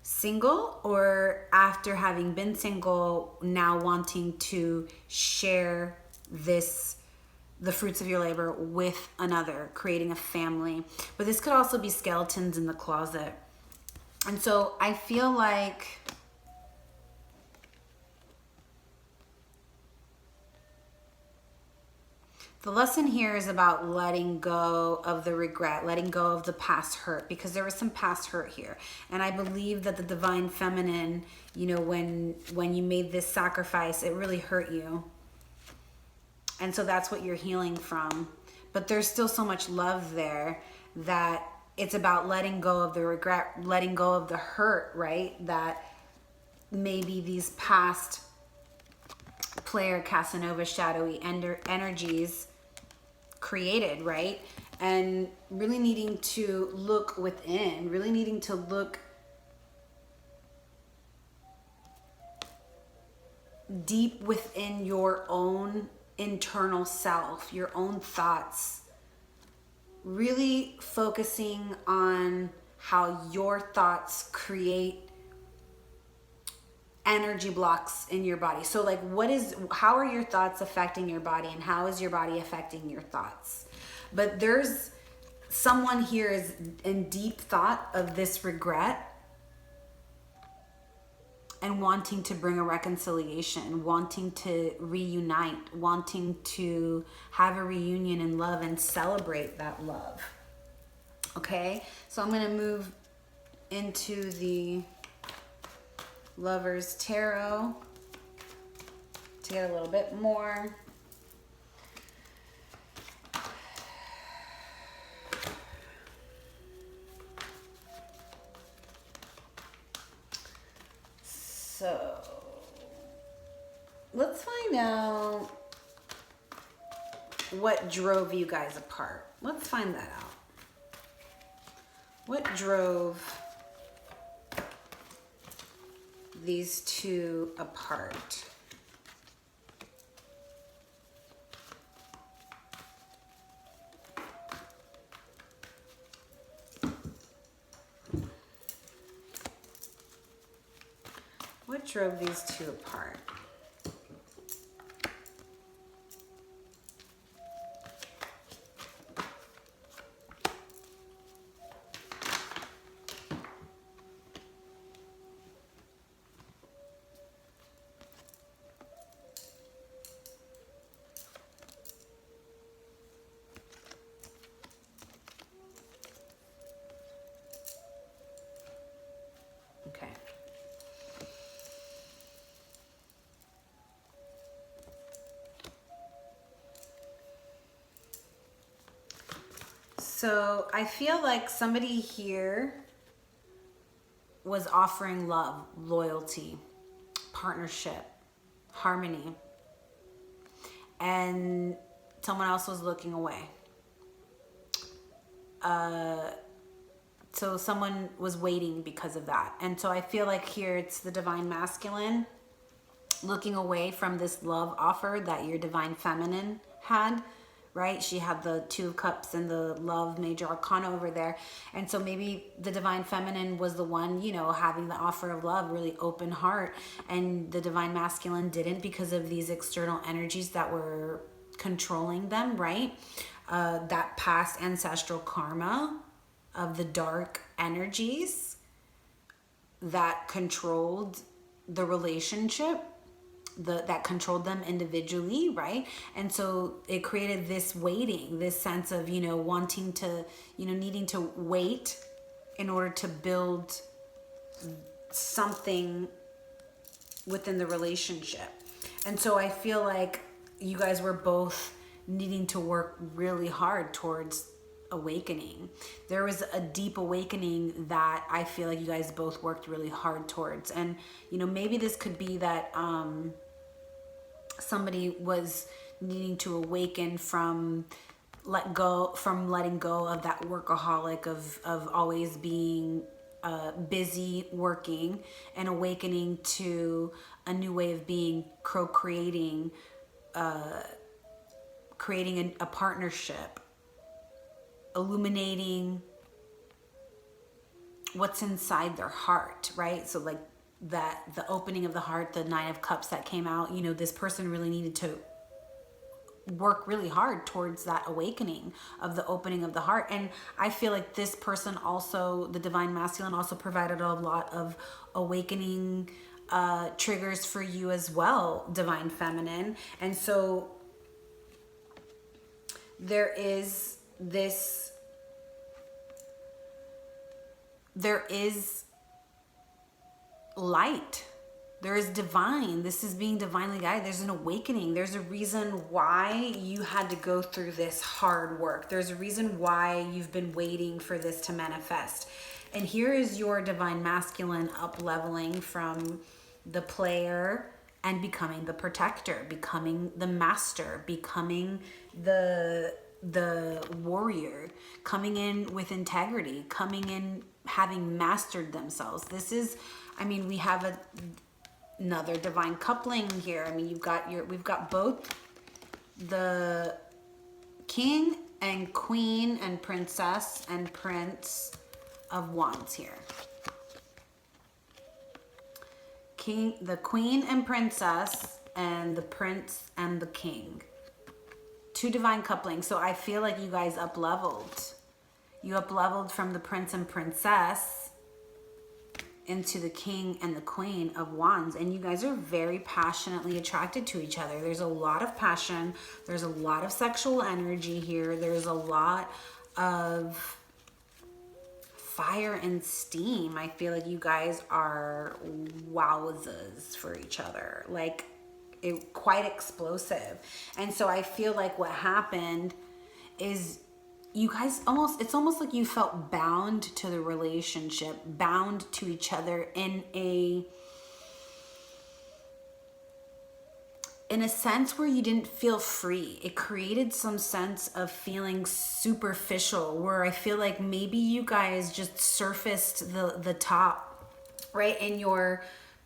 single, or after having been single, now wanting to share the fruits of your labor with another, creating a family. But this could also be skeletons in the closet. And so I feel like the lesson here is about letting go of the regret, letting go of the past hurt, because there was some past hurt here. And I believe that the divine feminine, you know, when you made this sacrifice, it really hurt you. And so that's what you're healing from. But there's still so much love there that it's about letting go of the regret, letting go of the hurt, right? That maybe these past player Casanova shadowy energies created, right? and really needing to look within, really needing to look deep within your own internal self, your own thoughts, really focusing on how your thoughts create energy blocks in your body. So like how are your thoughts affecting your body, and how is your body affecting your thoughts? But there's someone here is in deep thought of this regret and wanting to bring a reconciliation, wanting to reunite, wanting to have a reunion in love and celebrate that love. Okay, so I'm going to move into the Lovers Tarot to get a little bit more. So let's find out what drove you guys apart. Let's find that out. What drove these two apart? What drove these two apart? Okay. So I feel like somebody here was offering love, loyalty, partnership, harmony, and someone else was looking away. So someone was waiting because of that. And so I feel like here it's the divine masculine looking away from this love offer that your divine feminine had, right? She had the Two of Cups and the love major arcana over there. And so maybe the divine feminine was the one, you know, having the offer of love, really open heart. And the divine masculine didn't, because of these external energies that were controlling them, right? That past ancestral karma of the dark energies that controlled the relationship, that controlled them individually, right? And so it created this waiting, this sense of, you know, wanting to, you know, needing to wait in order to build something within the relationship. And so I feel like you guys were both needing to work really hard towards awakening. There was a deep awakening that I feel like you guys both worked really hard towards. And, you know, maybe this could be that somebody was needing to awaken from letting go of that workaholic of always being busy working, and awakening to a new way of being, creating a partnership, illuminating what's inside their heart, right? So like that, the opening of the heart, the Nine of Cups that came out, you know, this person really needed to work really hard towards that awakening of the opening of the heart. And I feel like this person also, the divine masculine, also provided a lot of awakening triggers for you as well, divine feminine. And so there is light. There is divine. This is being divinely guided. There's an awakening. There's a reason why you had to go through this hard work. There's a reason why you've been waiting for this to manifest. And here is your divine masculine up-leveling from the player and becoming the protector, becoming the master, becoming the the warrior, coming in with integrity, coming in having mastered themselves. This is, I mean, we have another divine coupling here. I mean, we've got both the king and queen and princess and prince of wands here. The queen and princess, and the prince and the king. Two divine couplings. So I feel like you guys up-leveled. You up-leveled from the prince and princess into the king and the queen of wands. And you guys are very passionately attracted to each other. There's a lot of passion. There's a lot of sexual energy here. There's a lot of fire and steam. I feel like you guys are wowzers for each other. Like, quite explosive. And so I feel like what happened is you guys it's almost like you felt bound to the relationship, bound to each other in a sense where you didn't feel free. It created some sense of feeling superficial, where I feel like maybe you guys just surfaced the top, right? In your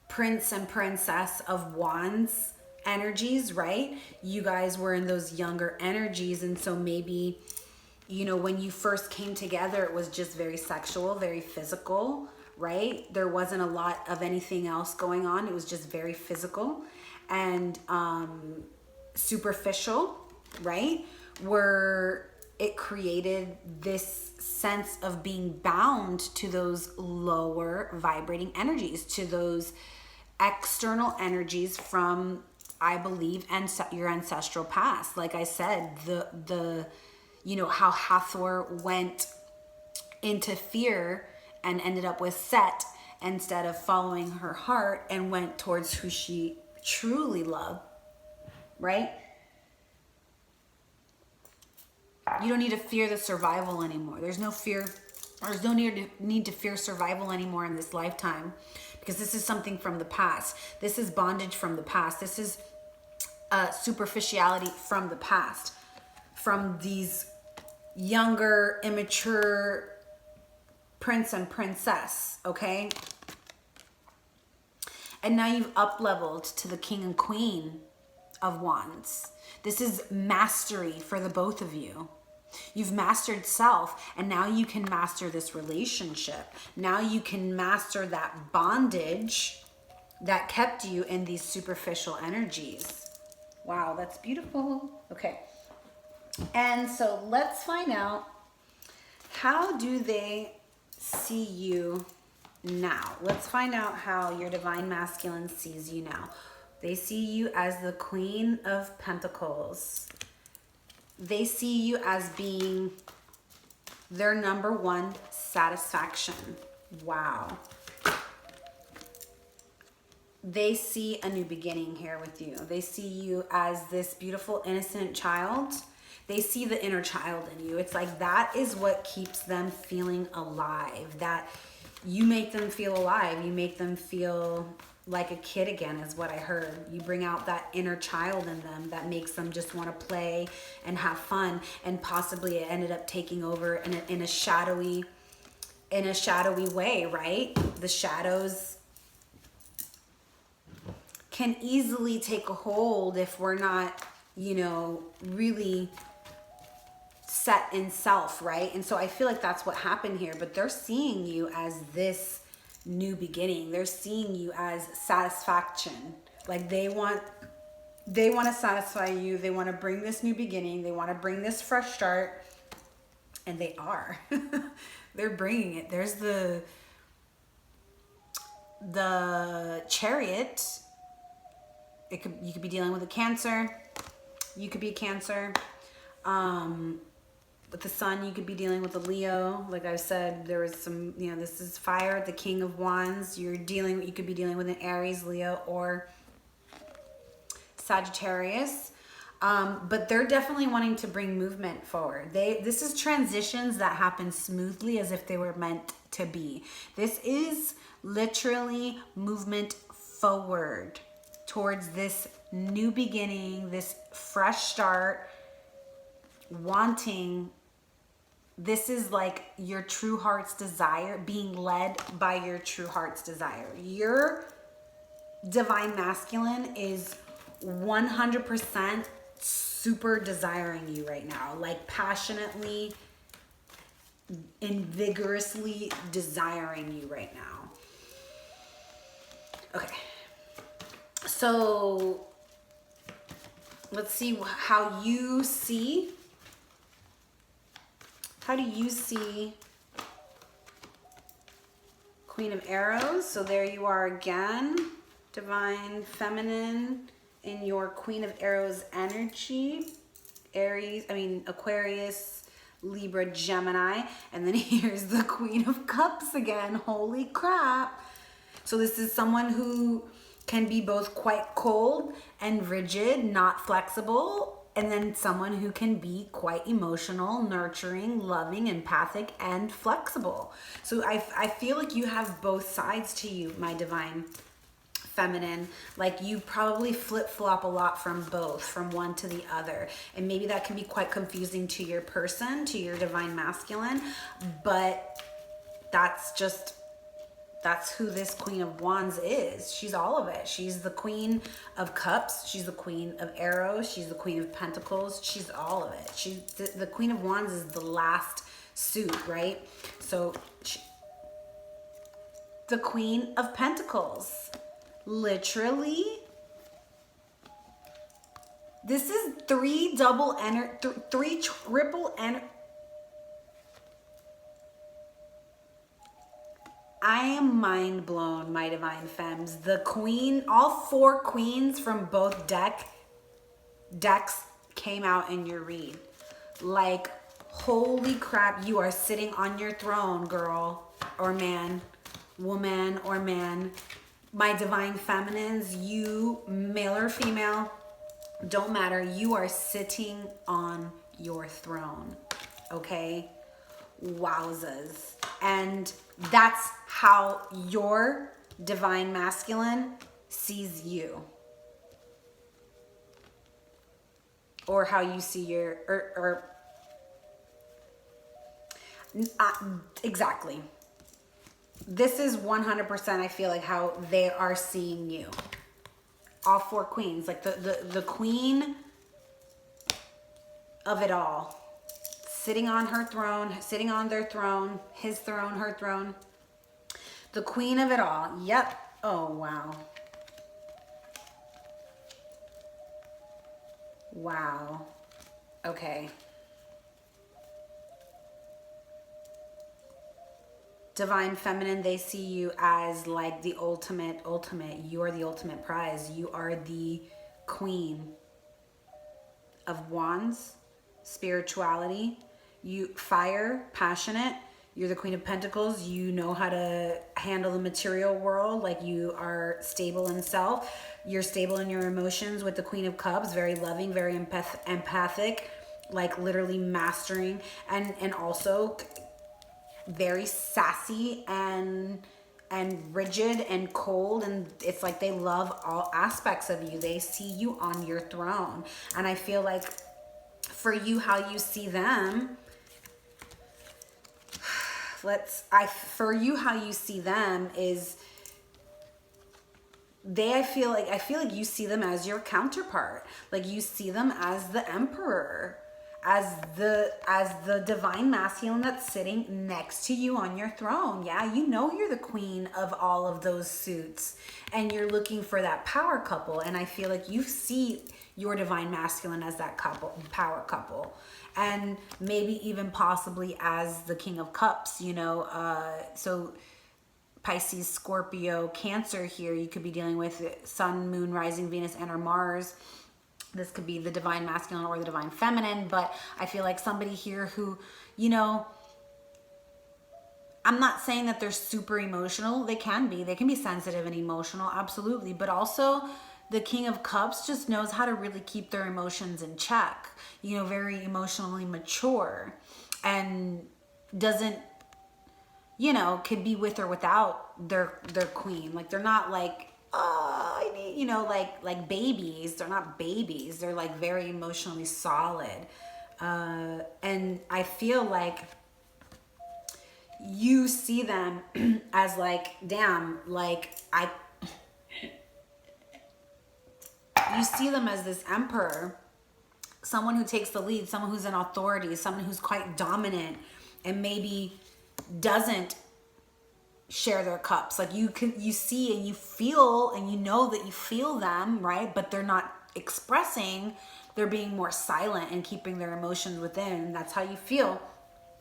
prince and princess of wands energies, right? You guys were in those younger energies. And so maybe, you know, when you first came together, it was just very sexual, very physical, right? There wasn't a lot of anything else going on. It was just very physical and superficial, right? Where it created this sense of being bound to those lower vibrating energies, to those external energies from, I believe, and your ancestral past. Like I said, the you know, how Hathor went into fear and ended up with Set instead of following her heart and went towards who she truly loved, right? You don't need to fear the survival anymore. There's no fear. There's no need to fear survival anymore in this lifetime, because this is something from the past. This is bondage from the past. This is superficiality from the past, from these younger, immature prince and princess, okay? And now you've up-leveled to the king and queen of wands. This is mastery for the both of you. You've mastered self, and now you can master this relationship. Now you can master that bondage that kept you in these superficial energies. Wow, that's beautiful. Okay. And so let's find out, how do they see you now? Let's find out how your divine masculine sees you now. They see you as the Queen of Pentacles. They see you as being their number one satisfaction. Wow. They see a new beginning here with you. They see you as this beautiful, innocent child. They see the inner child in you. It's like that is what keeps them feeling alive. That you make them feel alive. You make them feel like a kid again, is what I heard. You bring out that inner child in them that makes them just want to play and have fun. And possibly it ended up taking over in a shadowy way, right? The shadows can easily take a hold if we're not, you know, really set in self, right? And so I feel like that's what happened here. But they're seeing you as this new beginning. They're seeing you as satisfaction. Like they want to satisfy you. They want to bring this new beginning. They want to bring this fresh start. And they are. They're bringing it. There's the Chariot. You could be dealing with a Cancer. You could be a Cancer. With the Sun, you could be dealing with a Leo. Like I said, there was some, you know, this is fire, the King of Wands. You could be dealing with an Aries, Leo, or Sagittarius. But they're definitely wanting to bring movement forward. This is transitions that happen smoothly as if they were meant to be. This is literally movement forward towards this new beginning, this fresh start. wanting, this is like your true heart's desire, being led by your true heart's desire. Your divine masculine is 100% super desiring you right now, like passionately and vigorously desiring you right now. Okay, so let's see how you see. How do you see Queen of Arrows? So there you are again, divine feminine in your Queen of Arrows energy. Aquarius, Libra, Gemini. And then here's the Queen of Cups again. Holy crap. So this is someone who can be both quite cold and rigid, not flexible. And then someone who can be quite emotional, nurturing, loving, empathic, and flexible. So I feel like you have both sides to you, my divine feminine. Like you probably flip-flop a lot from both, from one to the other. And maybe that can be quite confusing to your person, to your divine masculine. But that's who this Queen of Wands is. She's all of it. She's the Queen of Cups. She's the Queen of Arrows. She's the Queen of Pentacles. She's all of it. The Queen of Wands is the last suit, right? So the Queen of Pentacles. Literally, this is three triple energy. I am mind blown, my divine femmes. The queen, all four queens from both decks came out in your read. Like, holy crap, you are sitting on your throne, girl or man, woman or man. My divine feminines, you, male or female, don't matter. You are sitting on your throne, okay? Wowzas. And that's how your divine masculine sees you, or how you see your exactly. This is 100%, I feel like, how they are seeing you. All four queens, like the queen of it all. Sitting on her throne, sitting on their throne, his throne, her throne. The queen of it all. Yep. Oh, wow. Wow. Okay. Divine feminine, they see you as like the ultimate. You are the ultimate prize. You are the queen of wands, spirituality. You fire, passionate. You're the Queen of Pentacles. You know how to handle the material world. Like, you are stable in self. You're stable in your emotions with the Queen of Cups. Very loving, very empathic, like literally mastering, and also very sassy and rigid and cold. And it's like they love all aspects of you. They see you on your throne. And I feel like for you, how you see them, for you, how you see them is I feel like you see them as your counterpart. Like, you see them as the emperor, as the divine masculine that's sitting next to you on your throne. Yeah, you know you're the queen of all of those suits, and you're looking for that power couple. And I feel like you see your divine masculine as that power couple. And maybe even possibly as the King of Cups, you know. So Pisces, Scorpio, Cancer here, you could be dealing with Sun, Moon, Rising, Venus, and or Mars. This could be the divine masculine or the divine feminine. But I feel like somebody here who, you know, I'm not saying that they're super emotional. They can be sensitive and emotional, absolutely. But also, the King of Cups just knows how to really keep their emotions in check. You know, very emotionally mature, and doesn't, you know, could be with or without their queen. Like, they're not like, oh, I need, you know, like babies. They're not babies. They're like very emotionally solid. And I feel like you see them as like, damn, like you see them as this emperor, someone who takes the lead, someone who's in authority, someone who's quite dominant and maybe doesn't share their cups. Like you see and you feel and you know that you feel them, right? But they're not expressing, they're being more silent and keeping their emotions within. And that's how you feel.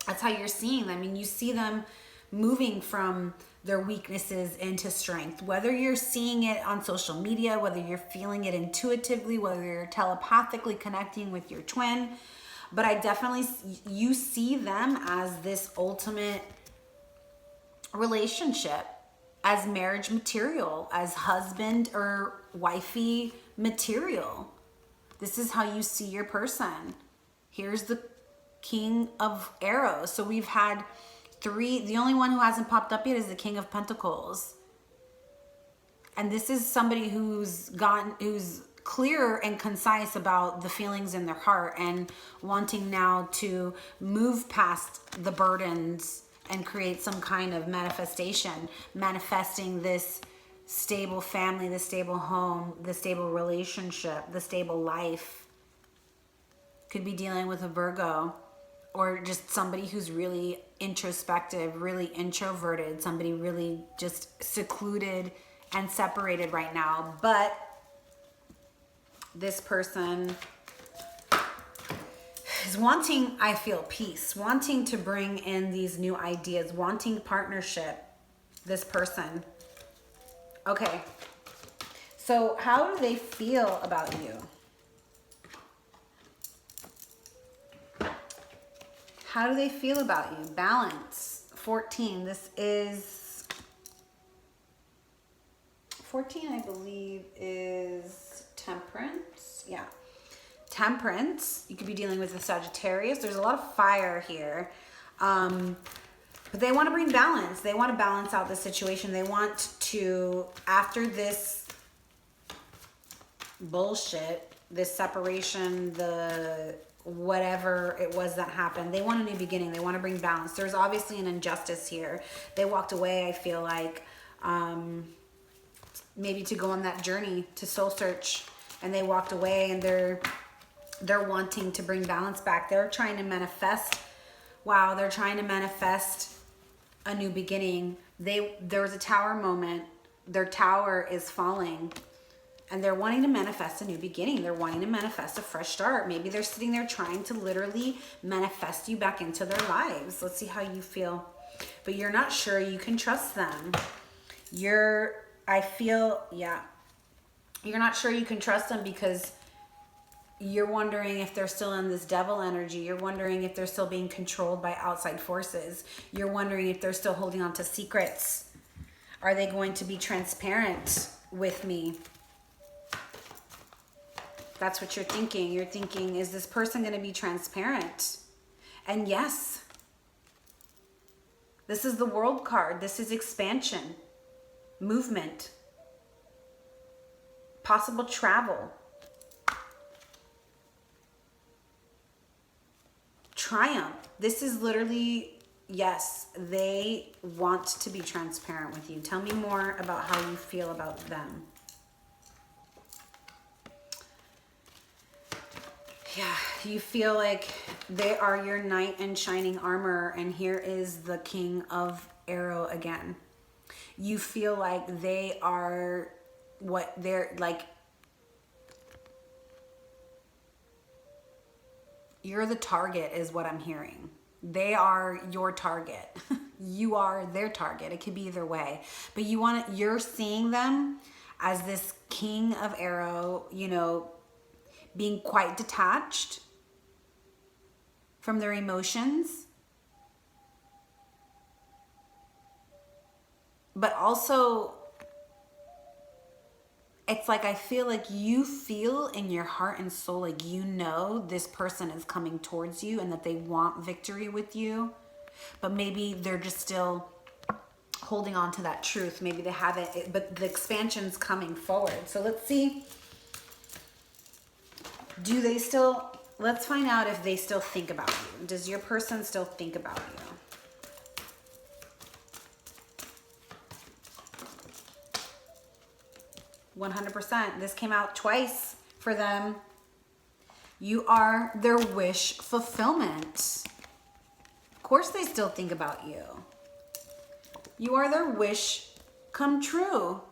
That's how you're seeing them. I mean, you see them moving from their weaknesses into strength, whether you're seeing it on social media, whether you're feeling it intuitively, whether you're telepathically connecting with your twin. But I definitely, you see them as this ultimate relationship, as marriage material, as husband or wifey material. This is how you see your person. Here's the King of Arrows. So we've had 3. The only one who hasn't popped up yet is the King of Pentacles. And this is somebody who's clear and concise about the feelings in their heart and wanting now to move past the burdens and create some kind of manifestation, manifesting this stable family, the stable home, the stable relationship, the stable life. Could be dealing with a Virgo, or just somebody who's really introspective, really introverted, somebody really just secluded and separated right now. But this person is wanting, I feel, peace, wanting to bring in these new ideas, wanting partnership, this person. Okay, so how do they feel about you? How do they feel about you? Balance, 14. This is 14, I believe, is Temperance. Yeah, Temperance. You could be dealing with a Sagittarius. There's a lot of fire here. But they want to bring balance. They want to balance out the situation. They want to, after this bullshit, this separation, the whatever it was that happened, they want a new beginning. They want to bring balance. There's obviously an injustice here. They walked away, I feel like, maybe to go on that journey to soul search, and they walked away, and they're wanting to bring balance back. They're trying to manifest. Wow, they're trying to manifest a new beginning. There was a tower moment. Their tower is falling, and they're wanting to manifest a new beginning. They're wanting to manifest a fresh start. Maybe they're sitting there trying to literally manifest you back into their lives. Let's see how you feel. But you're not sure you can trust them. I feel, yeah, you're not sure you can trust them because you're wondering if they're still in this devil energy. You're wondering if they're still being controlled by outside forces. You're wondering if they're still holding on to secrets. Are they going to be transparent with me? That's what you're thinking. You're thinking, is this person going to be transparent? And yes, this is the World card. This is expansion, movement, possible travel, triumph. This is literally, yes, they want to be transparent with you. Tell me more about how you feel about them. Yeah, you feel like they are your knight in shining armor, and here is the King of Arrow again. You feel like they are what they're like. You're the target is what I'm hearing. They are your target. You are their target. It could be either way. But you're seeing them as this King of Arrow, you know, being quite detached from their emotions. But also, it's like I feel like you feel in your heart and soul like you know this person is coming towards you and that they want victory with you. But maybe they're just still holding on to that truth. Maybe they haven't, but the expansion's coming forward. So let's see. Do they still Let's find out if they still think about you. Does your person still think about you? 100%. This came out twice for them. You are their wish fulfillment. Of course they still think about you. You are their wish come true.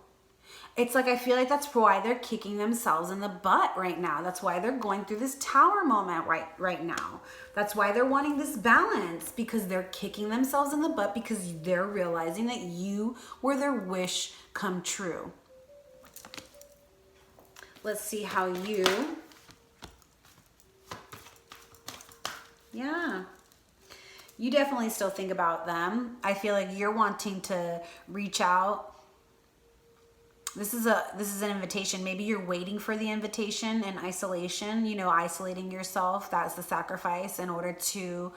It's like, I feel like that's why they're kicking themselves in the butt right now. That's why they're going through this tower moment right now. That's why they're wanting this balance, because they're kicking themselves in the butt because they're realizing that you were their wish come true. Let's see how you... Yeah. You definitely still think about them. I feel like you're wanting to reach out. This is an invitation. Maybe you're waiting for the invitation in isolation, you know, isolating yourself. That's the sacrifice in order to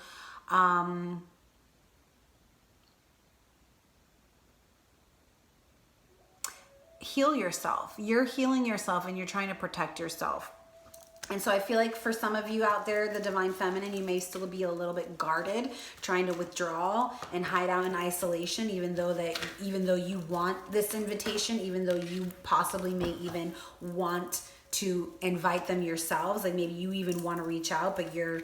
heal yourself. You're healing yourself and you're trying to protect yourself. And so I feel like for some of you out there, the divine feminine, you may still be a little bit guarded, trying to withdraw and hide out in isolation, even though you want this invitation, even though you possibly may even want to invite them yourselves. Like maybe you even want to reach out, but you're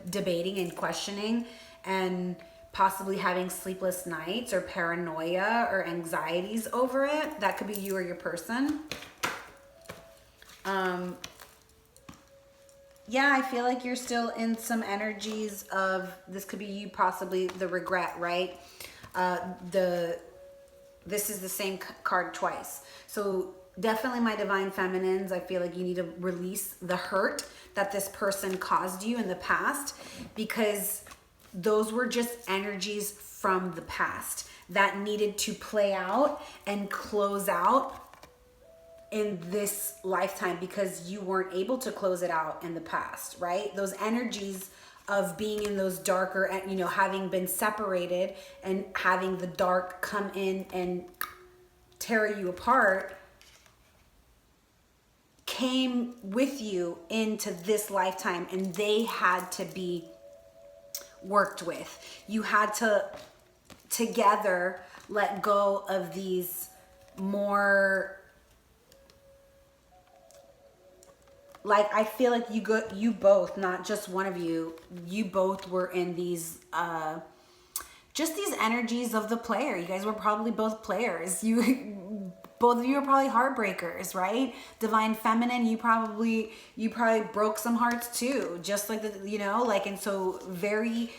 debating and questioning and possibly having sleepless nights or paranoia or anxieties over it. That could be you or your person. Yeah, I feel like you're still in some energies of, this could be you, possibly the regret, right? This is the same card twice. So definitely my divine feminines, I feel like you need to release the hurt that this person caused you in the past, because those were just energies from the past that needed to play out and close out in this lifetime, because you weren't able to close it out in the past, right? Those energies of being in those darker, you know, having been separated and having the dark come in and tear you apart, came with you into this lifetime, and they had to be worked with. You had to together let go of these more, like, I feel like you both, not just one of you, you both were in these, just these energies of the player. You guys were probably both players. Both of you are probably heartbreakers, right? Divine feminine, you probably broke some hearts too. Just like the, you know, like, and so very,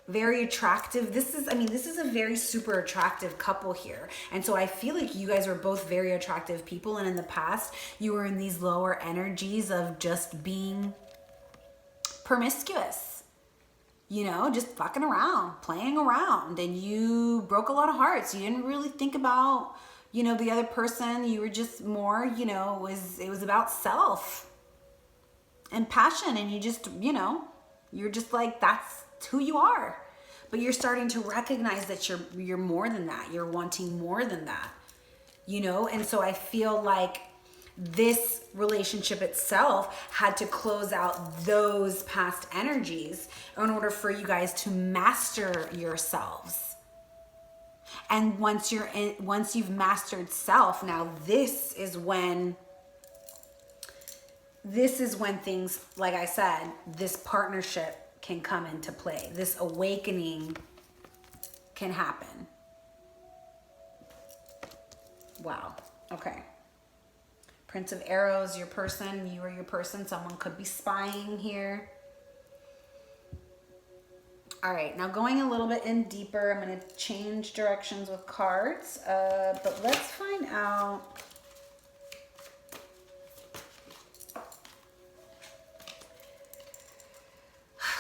very attractive. This is a very super attractive couple here. And so I feel like you guys are both very attractive people. And in the past, you were in these lower energies of just being promiscuous, you know, just fucking around, playing around. And you broke a lot of hearts. You didn't really think about, you know, the other person. You were just more, you know, it was about self and passion. And you just, you know, you're just like, that's who you are. But you're starting to recognize that you're more than that. You're wanting more than that, you know? And so I feel like this relationship itself had to close out those past energies in order for you guys to master yourselves. And once you've mastered self, now this is when things, like I said, this partnership can come into play. This awakening can happen. Wow. Okay. Prince of Arrows, your person, you or your person, someone could be spying here. All right, now going a little bit in deeper, I'm going to change directions with cards, but let's find out.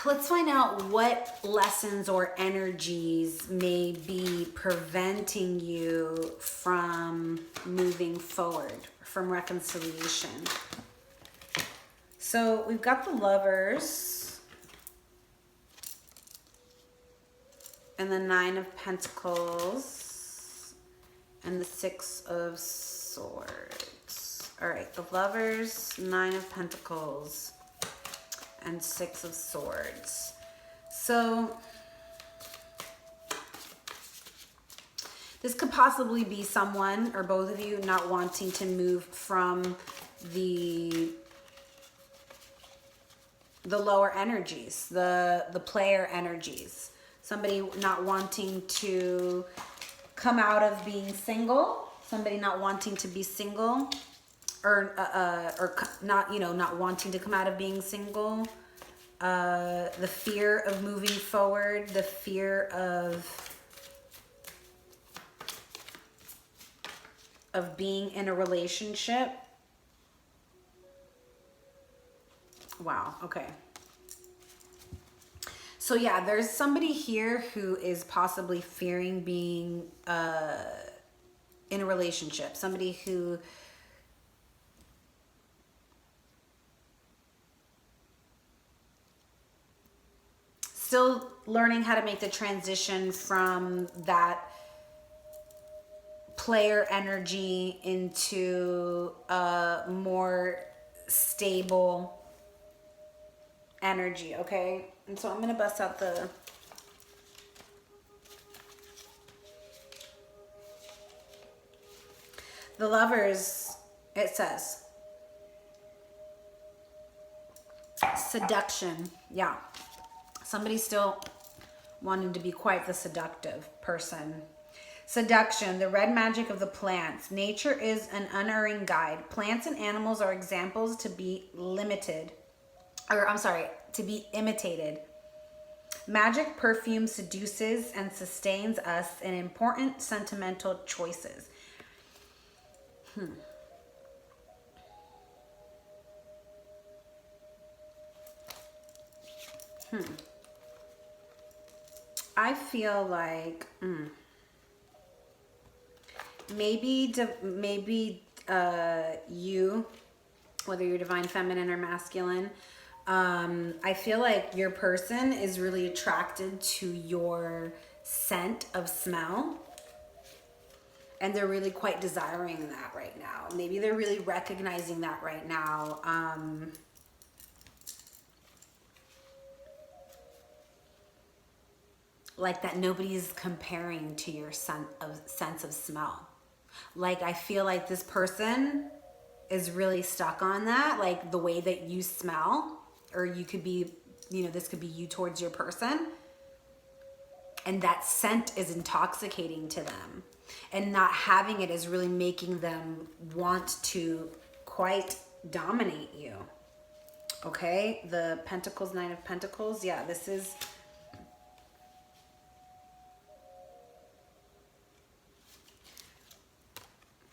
Let's find out what lessons or energies may be preventing you from moving forward, from reconciliation. So we've got the Lovers and the Nine of Pentacles and the Six of Swords. All right, the Lovers, Nine of Pentacles, and Six of Swords. So this could possibly be someone or both of you not wanting to move from the lower energies, the player energies. Somebody not wanting to come out of being single, somebody not wanting to be single, or not, not wanting to come out of being single. The fear of moving forward, the fear of being in a relationship. Wow, okay. So yeah, there's somebody here who is possibly fearing being in a relationship. Somebody who still learning how to make the transition from that player energy into a more stable energy, okay? And so I'm going to bust out the Lovers. It says seduction. Yeah. Somebody's still wanting to be quite the seductive person. Seduction, the red magic of the plants. Nature is an unerring guide. Plants and animals are examples to be to be imitated. Magic perfume seduces and sustains us in important sentimental choices. I feel like maybe you, whether you're divine feminine or masculine, I feel like your person is really attracted to your scent of smell, and they're really quite desiring that right now. Maybe they're really recognizing that right now. Like that nobody's comparing to your sense of smell. Like I feel like this person is really stuck on that, like the way that you smell, or you could be, this could be you towards your person. And that scent is intoxicating to them. And not having it is really making them want to quite dominate you. Okay, the Pentacles, Nine of Pentacles. Yeah, this is...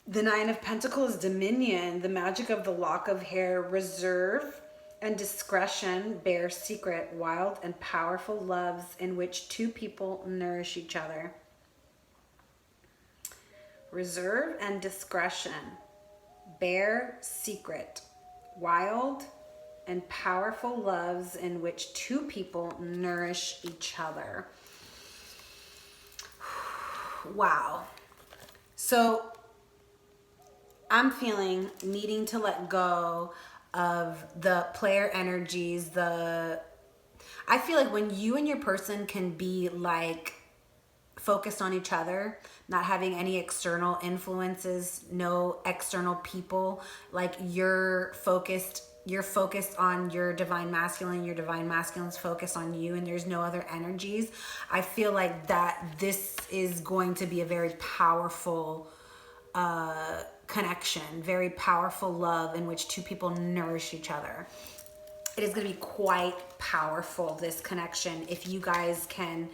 The Nine of Pentacles, dominion, the magic of the lock of hair, reserve and discretion bear secret, wild and powerful loves in which two people nourish each other. Reserve and discretion bear secret, wild and powerful loves in which two people nourish each other. Wow. So I'm feeling needing to let go of the player energies. I feel like when you and your person can be like focused on each other, not having any external influences, no external people, like you're focused on your divine masculine's focused on you, and there's no other energies. I feel like that this is going to be a very powerful connection, very powerful love in which two people nourish each other. It is going to be quite powerful, this connection, if you guys can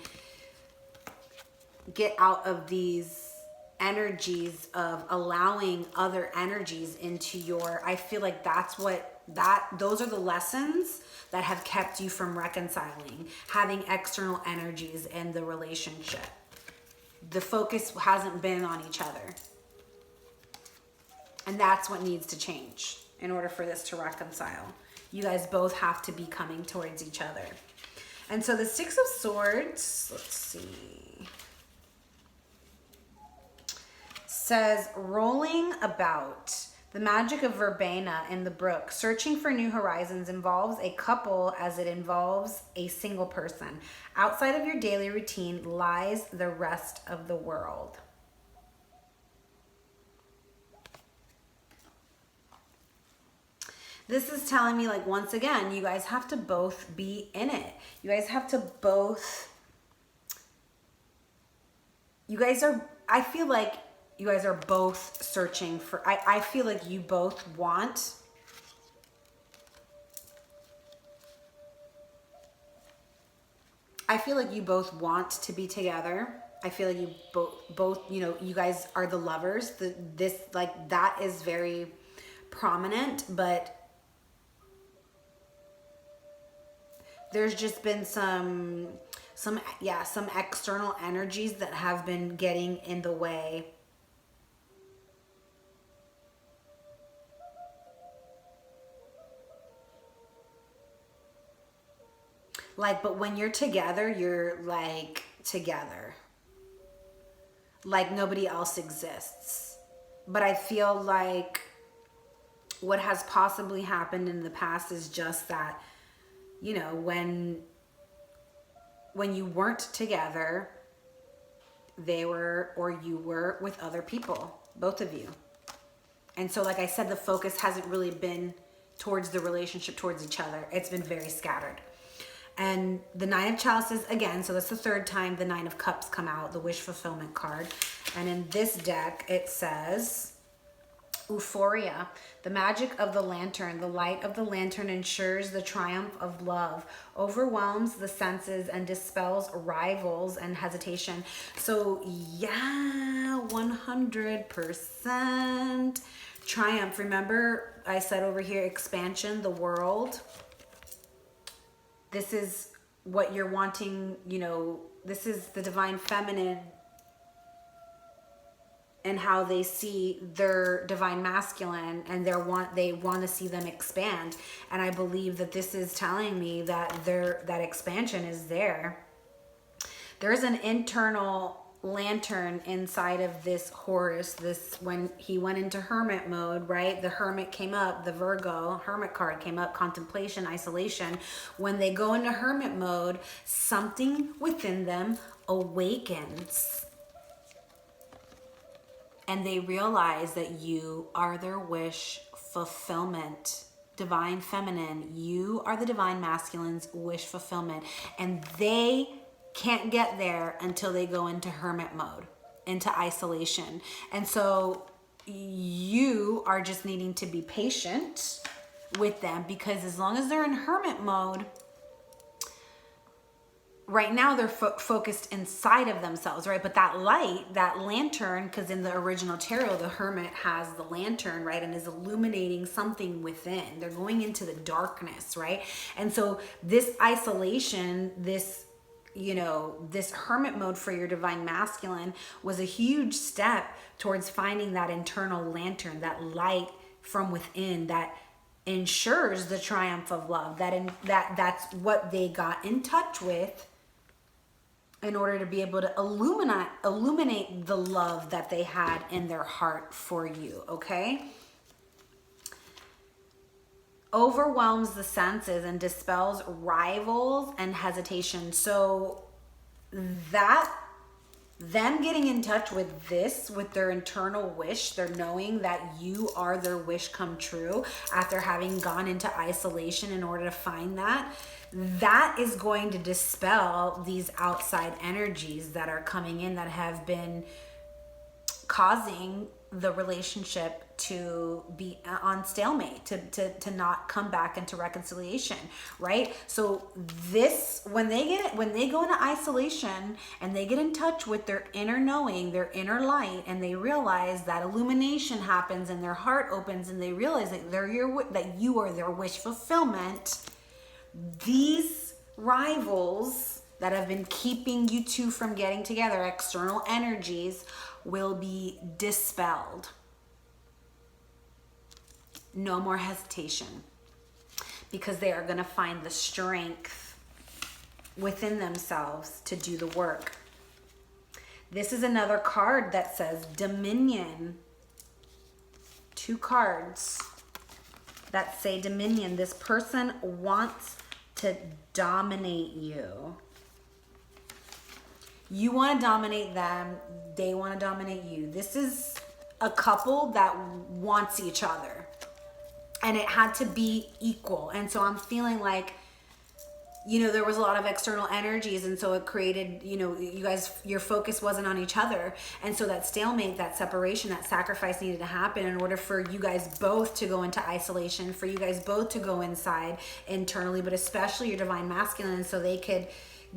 get out of these energies of allowing other energies into your... I feel like those are the lessons that have kept you from reconciling, having external energies in the relationship. The focus hasn't been on each other. And that's what needs to change in order for this to reconcile. You guys both have to be coming towards each other. And so the Six of Swords, let's see, says rolling about. The magic of verbena in the brook. Searching for new horizons involves a couple as it involves a single person. Outside of your daily routine lies the rest of the world. This is telling me, like, once again, you guys have to both be in it. You guys have to both, I feel like you guys are both searching for, I feel like you both want to be together. I feel like you both, you know, you guys are the lovers. This, like, that is very prominent, but there's just been some external energies that have been getting in the way. Like, but when you're together, you're like together. Like nobody else exists. But I feel like what has possibly happened in the past is just that, you know, when you weren't together, they were, or you were with other people, both of you. And so, like I said, the focus hasn't really been towards the relationship, towards each other. It's been very scattered. And the Nine of Chalices, again, so that's the third time the Nine of Cups come out, the wish fulfillment card. And in this deck, it says, Euphoria, the magic of the lantern. The light of the lantern ensures the triumph of love, overwhelms the senses, and dispels rivals and hesitation. So yeah, 100% triumph. Remember I said over here, expansion, the world. This is what you're wanting, you know, this is the divine feminine and how they see their divine masculine, and they want to see them expand. And I believe that this is telling me that that expansion is there. There's an internal lantern inside of this Horus. This, when he went into hermit mode, right? The hermit came up, the Virgo hermit card came up, contemplation, isolation. When they go into hermit mode, something within them awakens. And they realize that you are their wish fulfillment. Divine feminine, you are the divine masculine's wish fulfillment. And they can't get there until they go into hermit mode, into isolation. And so you are just needing to be patient with them, because as long as they're in hermit mode, right now they're focused inside of themselves, right? But that light, that lantern, because in the original tarot, the hermit has the lantern, right? And is illuminating something within. They're going into the darkness, right? And so this isolation, this, you know, this hermit mode for your divine masculine was a huge step towards finding that internal lantern, that light from within that ensures the triumph of love. That's what they got in touch with in order to be able to illuminate the love that they had in their heart for you, okay? Overwhelms the senses and dispels rivals and hesitation. So that, them getting in touch with this, with their internal wish, they're knowing that you are their wish come true after having gone into isolation in order to find that, that is going to dispel these outside energies that are coming in that have been causing the relationship to be on stalemate, to not come back into reconciliation, right? So this, when they go into isolation and they get in touch with their inner knowing, their inner light, and they realize that illumination happens and their heart opens and they realize that that you are their wish fulfillment, these rivals that have been keeping you two from getting together, external energies, will be dispelled. No more hesitation, because they are going to find the strength within themselves to do the work. This is another card that says dominion 2 cards that say dominion. This person wants to dominate you. You want to dominate them. They want to dominate you. This is a couple that wants each other. And it had to be equal. And so I'm feeling like, you know, there was a lot of external energies, and so it created, you know, you guys, your focus wasn't on each other. And so that stalemate, that separation, that sacrifice needed to happen in order for you guys both to go into isolation, for you guys both to go inside internally, but especially your divine masculine, so they could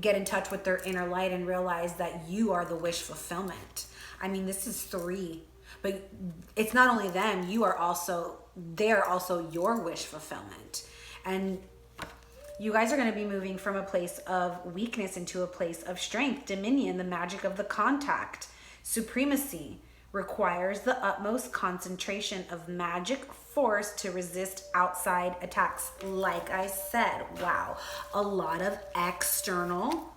get in touch with their inner light and realize that you are the wish fulfillment. I mean, this is 3, but it's not only them, you are also, they're also your wish fulfillment. And you guys are going to be moving from a place of weakness into a place of strength, dominion, the magic of the contact. Supremacy requires the utmost concentration of magic force to resist outside attacks. Like I said, wow, a lot of external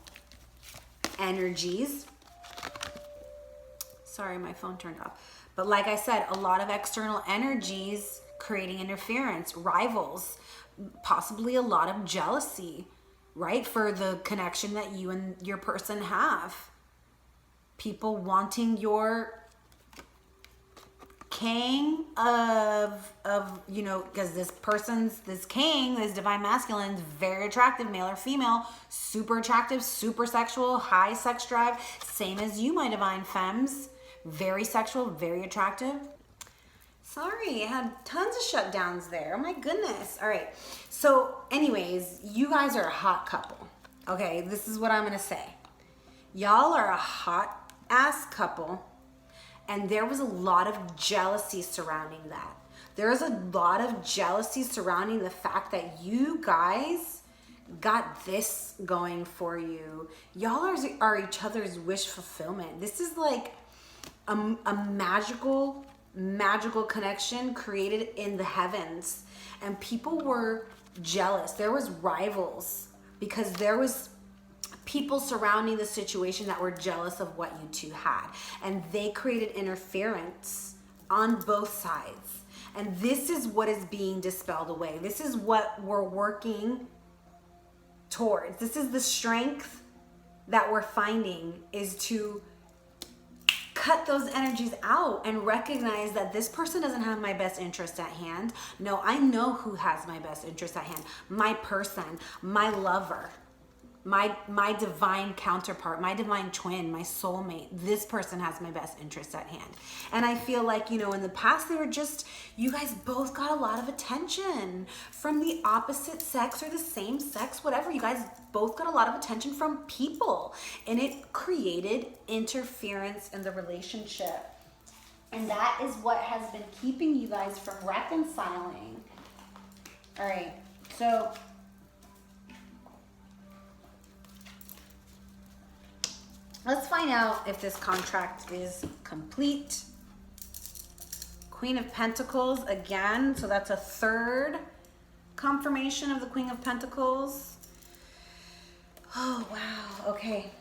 energies. Sorry, my phone turned off. But like I said, a lot of external energies creating interference, rivals, possibly a lot of jealousy, right? For the connection that you and your person have. People wanting your king of you know, because this king, this divine masculine is very attractive, male or female, super attractive, super sexual, high sex drive, same as you, my divine femmes. Very sexual, very attractive. Sorry, I had tons of shutdowns there. Oh my goodness. All right. So anyways, you guys are a hot couple. Okay, this is what I'm going to say. Y'all are a hot ass couple. And there was a lot of jealousy surrounding that. There was a lot of jealousy surrounding the fact that you guys got this going for you. Y'all are each other's wish fulfillment. This is like a magical connection created in the heavens, and people were jealous. There was rivals because there was people surrounding the situation that were jealous of what you two had, and they created interference on both sides. And this is what is being dispelled away. This is what we're working towards. This is the strength that we're finding, is to cut those energies out and recognize that this person doesn't have my best interest at hand. No, I know who has my best interest at hand. My person, my lover, my divine counterpart, my divine twin, my soulmate. This person has my best interest at hand. And I feel like, you know, in the past, they were just, you guys both got a lot of attention from the opposite sex or the same sex, whatever. You guys both got a lot of attention from people, and it created interference in the relationship. And that is what has been keeping you guys from reconciling. All right, so let's find out if this contract is complete. Queen of Pentacles again, so that's a third confirmation of the Queen of Pentacles. Oh, wow, okay.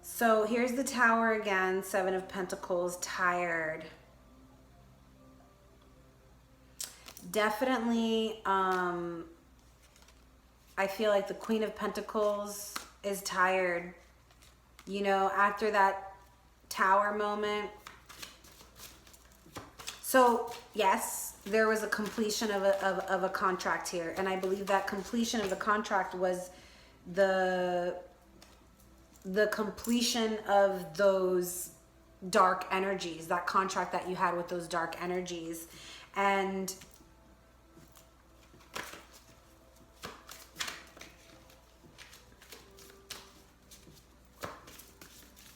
So here's the Tower again, 7 of Pentacles, tired. Definitely, I feel like the Queen of Pentacles is tired. You know, after that Tower moment. So, yes, there was a completion of a contract here. And I believe that completion of the contract was the completion of those dark energies, that contract that you had with those dark energies. And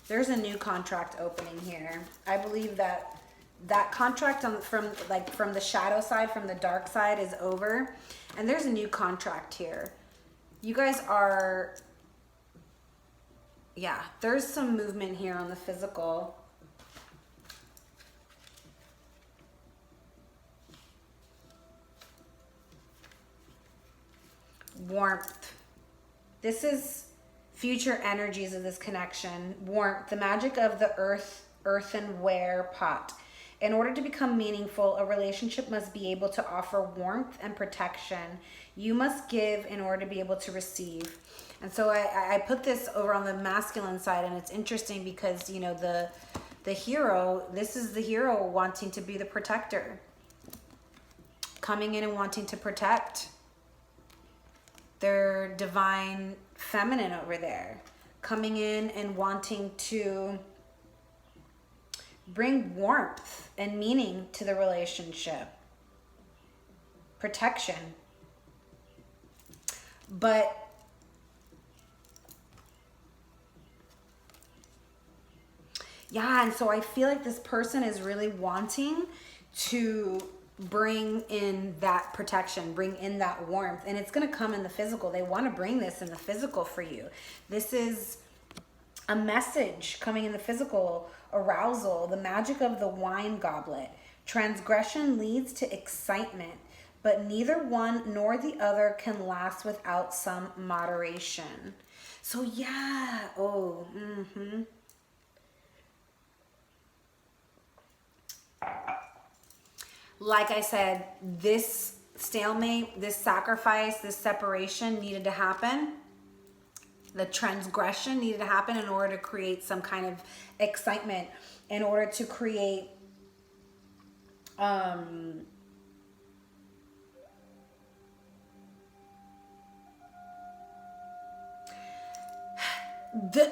there's a new contract opening here. I believe that contract from the shadow side, from the dark side, is over, and there's a new contract here. You guys are, yeah, there's some movement here on the physical. Warmth. This is future energies of this connection. Warmth, the magic of the earthenware pot. In order to become meaningful, a relationship must be able to offer warmth and protection. You must give in order to be able to receive. And so I put this over on the masculine side, and it's interesting because, you know, the hero, this is the hero wanting to be the protector. Coming in and wanting to protect their divine feminine over there. Coming in and wanting to bring warmth and meaning to the relationship. Protection. But yeah, and so I feel like this person is really wanting to bring in that protection, bring in that warmth, and it's going to come in the physical. They want to bring this in the physical for you. This is a message coming in the physical. Arousal, the magic of the wine goblet. Transgression leads to excitement, but neither one nor the other can last without some moderation. So yeah, oh, Like I said, this stalemate, this sacrifice, this separation needed to happen. The transgression needed to happen in order to create some kind of excitement, in order to create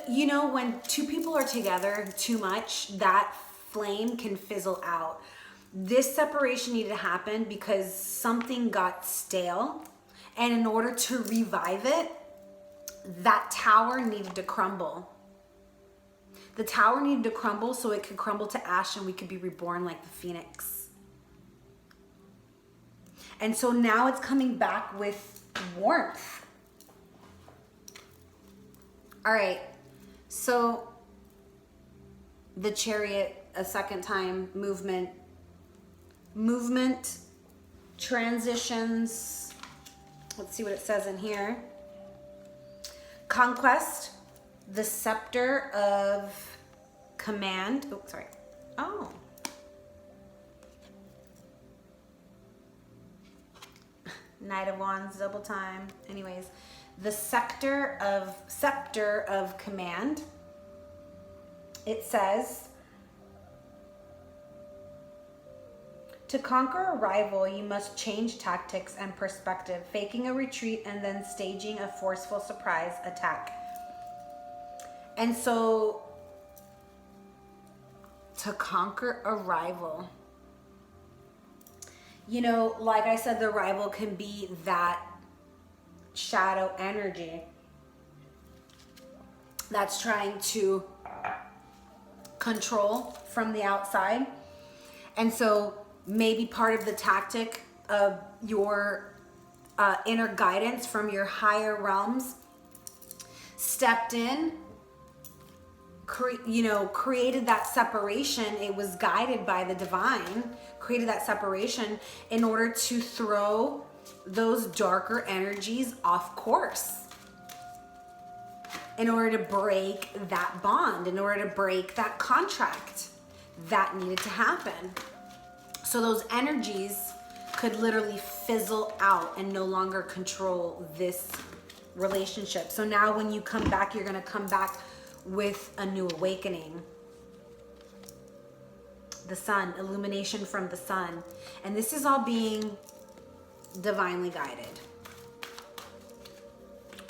you know, when two people are together too much, that flame can fizzle out. This separation needed to happen because something got stale, and in order to revive it, that tower needed to crumble. The tower needed to crumble so it could crumble to ash and we could be reborn like the phoenix. And so now it's coming back with warmth. All right, so the Chariot, a second time, movement, transitions. Let's see what it says in here. Conquest, the scepter of command. Oh, sorry. Oh. Knight of Wands, double time. Anyways, the scepter of command. It says, to conquer a rival, you must change tactics and perspective, faking a retreat and then staging a forceful surprise attack. And so, to conquer a rival, you know, like I said, the rival can be that shadow energy that's trying to control from the outside. And so maybe part of the tactic of your inner guidance from your higher realms stepped in, created that separation. It was guided by the divine, created that separation in order to throw those darker energies off course, in order to break that bond, in order to break that contract that needed to happen. So those energies could literally fizzle out and no longer control this relationship. So now when you come back, you're going to come back with a new awakening. The sun, illumination from the sun. And this is all being divinely guided.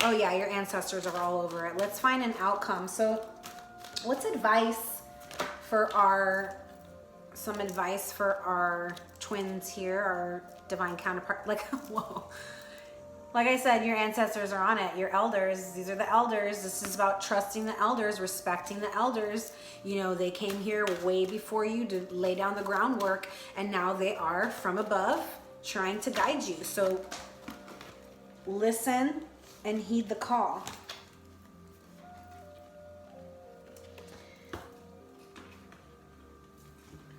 Oh yeah, your ancestors are all over it. Let's find an outcome. So what's advice for some advice for our twins here, our divine counterpart? Like, whoa. Like I said, your ancestors are on it. Your elders, these are the elders. This is about trusting the elders, respecting the elders. You know, they came here way before you to lay down the groundwork, and now they are from above trying to guide you. So listen and heed the call.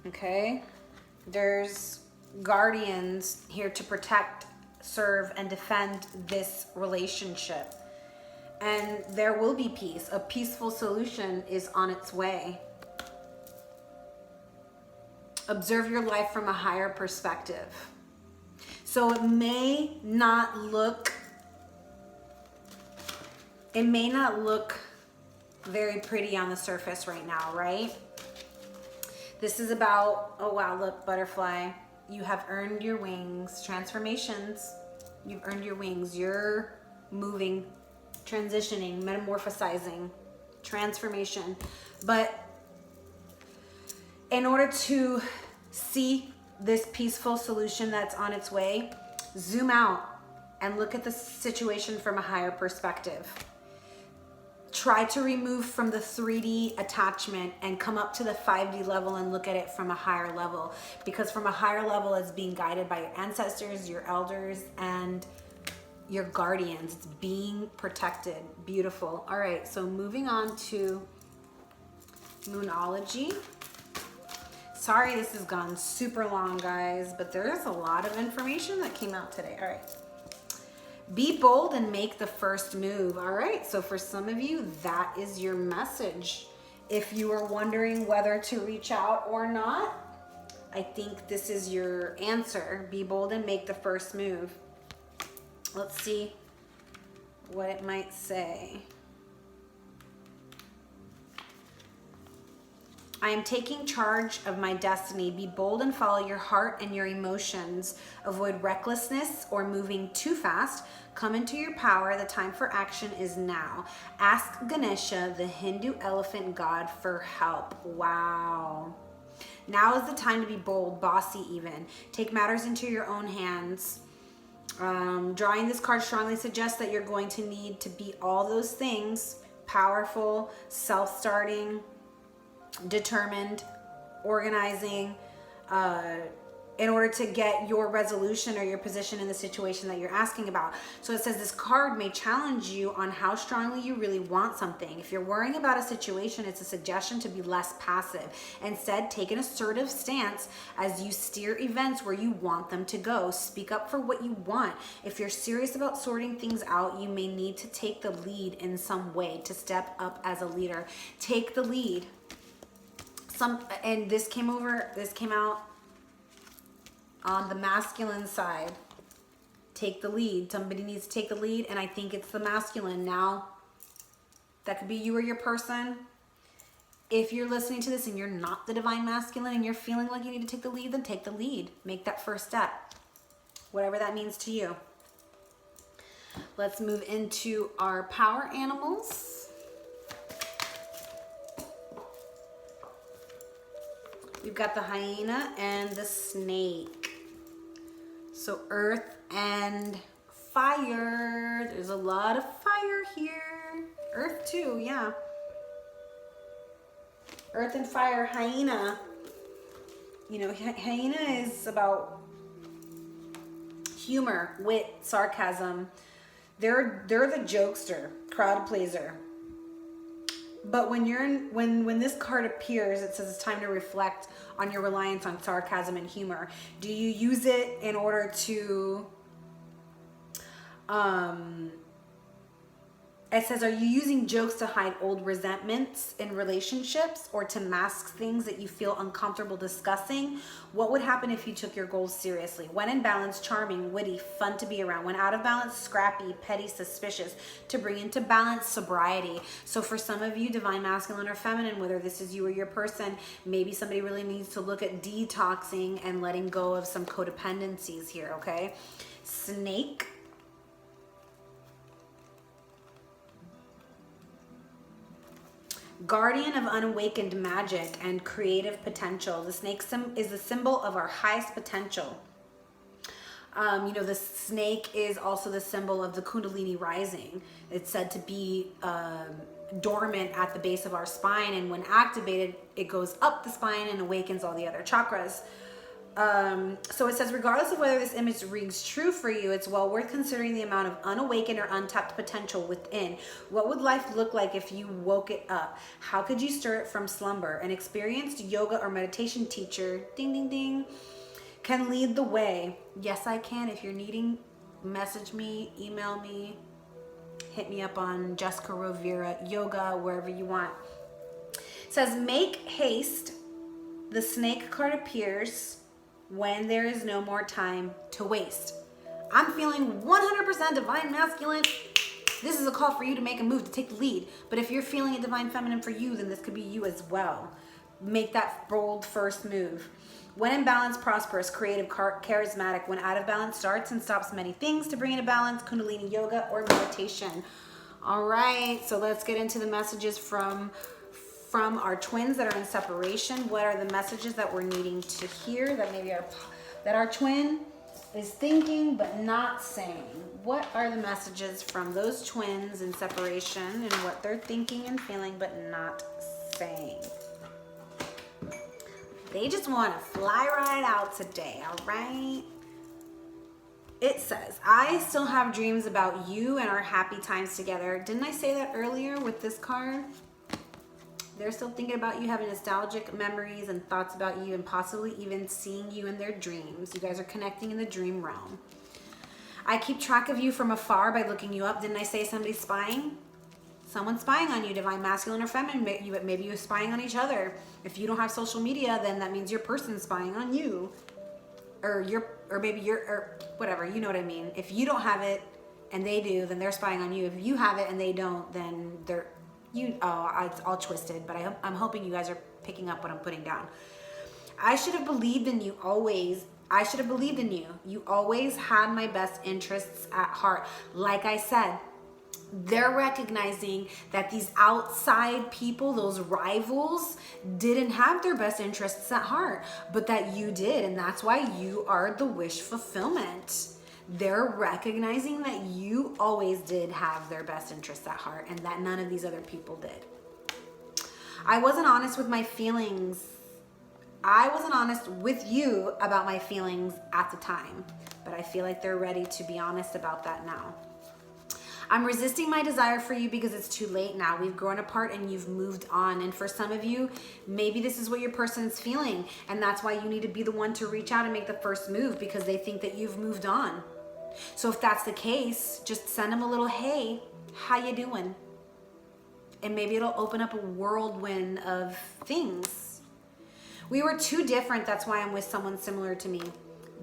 Okay, there's guardians here to protect, serve, and defend this relationship. And there will be peace. A peaceful solution is on its way. Observe your life from a higher perspective. So it may not look very pretty on the surface right now, right? This is about, oh wow, look, butterfly. You have earned your wings. Transformations. You've earned your wings. You're moving, transitioning, metamorphosizing, transformation. But in order to see this peaceful solution that's on its way, zoom out and look at the situation from a higher perspective. Try to remove from the 3D attachment and come up to the 5D level and look at it from a higher level. Because from a higher level, it's being guided by your ancestors, your elders, and your guardians. It's being protected. Beautiful. All right, so moving on to Moonology. Sorry this has gone super long, guys, but there's a lot of information that came out today. All right. Be bold and make the first move. All right, so for some of you, that is your message. If you are wondering whether to reach out or not, I think this is your answer. Be bold and make the first move. Let's see what it might say. I am taking charge of my destiny. Be bold and follow your heart and your emotions. Avoid recklessness or moving too fast. Come into your power. The time for action is now. Ask Ganesha, the Hindu elephant god, for help. Wow. Now is the time to be bold, bossy even. Take matters into your own hands. Drawing this card strongly suggests that you're going to need to be all those things: powerful, self-starting, determined, organizing, in order to get your resolution or your position in the situation that you're asking about. So it says this card may challenge you on how strongly you really want something. If you're worrying about a situation, it's a suggestion to be less passive. Instead, take an assertive stance as you steer events where you want them to go. Speak up for what you want. If you're serious about sorting things out, you may need to take the lead in some way, to step up as a leader. Take the lead. And this came out on the masculine side. Take the lead. Somebody needs to take the lead, and I think it's the masculine. Now, that could be you or your person. If you're listening to this and you're not the divine masculine and you're feeling like you need to take the lead, then take the lead. Make that first step, whatever that means to you. Let's move into our power animals. We've got the hyena and the snake. So earth and fire. There's a lot of fire here. Earth too, yeah. Earth and fire, hyena. You know, hyena is about humor, wit, sarcasm. They're the jokester, crowd pleaser. But when this card appears, it says it's time to reflect on your reliance on sarcasm and humor. Do you use it in order to, it says, are you using jokes to hide old resentments in relationships or to mask things that you feel uncomfortable discussing? What would happen if you took your goals seriously? When in balance, charming, witty, fun to be around. When out of balance, scrappy, petty, suspicious. To bring into balance, sobriety. So for some of you, divine masculine or feminine, whether this is you or your person, maybe somebody really needs to look at detoxing and letting go of some codependencies here, okay? Snake. Guardian of unawakened magic and creative potential. The snake is the symbol of our highest potential. You know, the snake is also the symbol of the Kundalini rising. It's said to be dormant at the base of our spine, and when activated, it goes up the spine and awakens all the other chakras. So it says, regardless of whether this image rings true for you, it's well worth considering the amount of unawakened or untapped potential within. What would life look like if you woke it up? How could you stir it from slumber? An experienced yoga or meditation teacher, ding, ding, ding, can lead the way. Yes, I can. If you're needing, message me, email me, hit me up on Jessica Rovira Yoga, wherever you want. It says, make haste. the snake card appears when there is no more time to waste. I'm feeling 100% divine masculine. This is a call for you to make a move, to take the lead. But if you're feeling a divine feminine for you, then this could be you as well. Make that bold first move. When in balance, prosperous, creative, charismatic. When out of balance, starts and stops many things to bring into balance, Kundalini yoga or meditation. All right, so let's get into the messages from our twins that are in separation. What are the messages that we're needing to hear that our twin is thinking but not saying? What are the messages from those twins in separation and what they're thinking and feeling but not saying? They just want to fly right out today, all right? It says, I still have dreams about you and our happy times together. Didn't I say that earlier with this card? They're still thinking about you, having nostalgic memories and thoughts about you, and possibly even seeing you in their dreams. You guys are connecting in the dream realm. I keep track of you from afar by looking you up. Didn't I say somebody's spying? Someone's spying on you, divine masculine or feminine. Maybe you're spying on each other. If you don't have social media, then that means your person's spying on you. Or whatever, you know what I mean. If you don't have it and they do, then they're spying on you. If you have it and they don't, then it's all twisted, but I'm hoping you guys are picking up what I'm putting down. I should have believed in you always. I should have believed in you. You always had my best interests at heart. Like I said, they're recognizing that these outside people, those rivals, didn't have their best interests at heart, but that you did, and that's why you are the wish fulfillment. They're recognizing that you always did have their best interests at heart and that none of these other people did. I wasn't honest with my feelings. I wasn't honest with you about my feelings at the time, but I feel like they're ready to be honest about that now. I'm resisting my desire for you because it's too late now. We've grown apart and you've moved on. And for some of you, maybe this is what your person's feeling. And that's why you need to be the one to reach out and make the first move, because they think that you've moved on. So if that's the case, just send them a little, hey, how you doing? And maybe it'll open up a whirlwind of things. We were too different. That's why I'm with someone similar to me.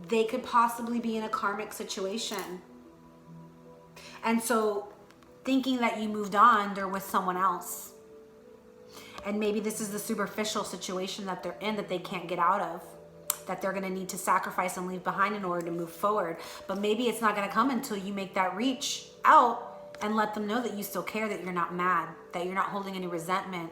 They could possibly be in a karmic situation. And so thinking that you moved on, they're with someone else. And maybe this is the superficial situation that they're in that they can't get out of, that they're going to need to sacrifice and leave behind in order to move forward. But maybe it's not going to come until you make that reach out and let them know that you still care, that you're not mad, that you're not holding any resentment.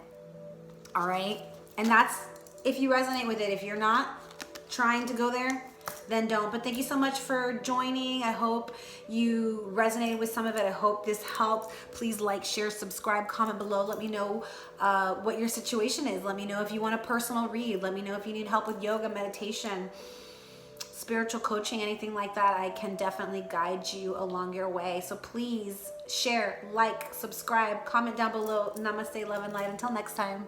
All right? And that's if you resonate with it. If you're not trying to go there, then don't. But thank you so much for joining. I hope you resonated with some of it. I hope this helped. Please like, share, subscribe, comment below. Let me know what your situation is. Let me know if you want a personal read. Let me know if you need help with yoga, meditation, spiritual coaching, anything like that. I can definitely guide you along your way. So please share, like, subscribe, comment down below. Namaste, love and light. Until next time.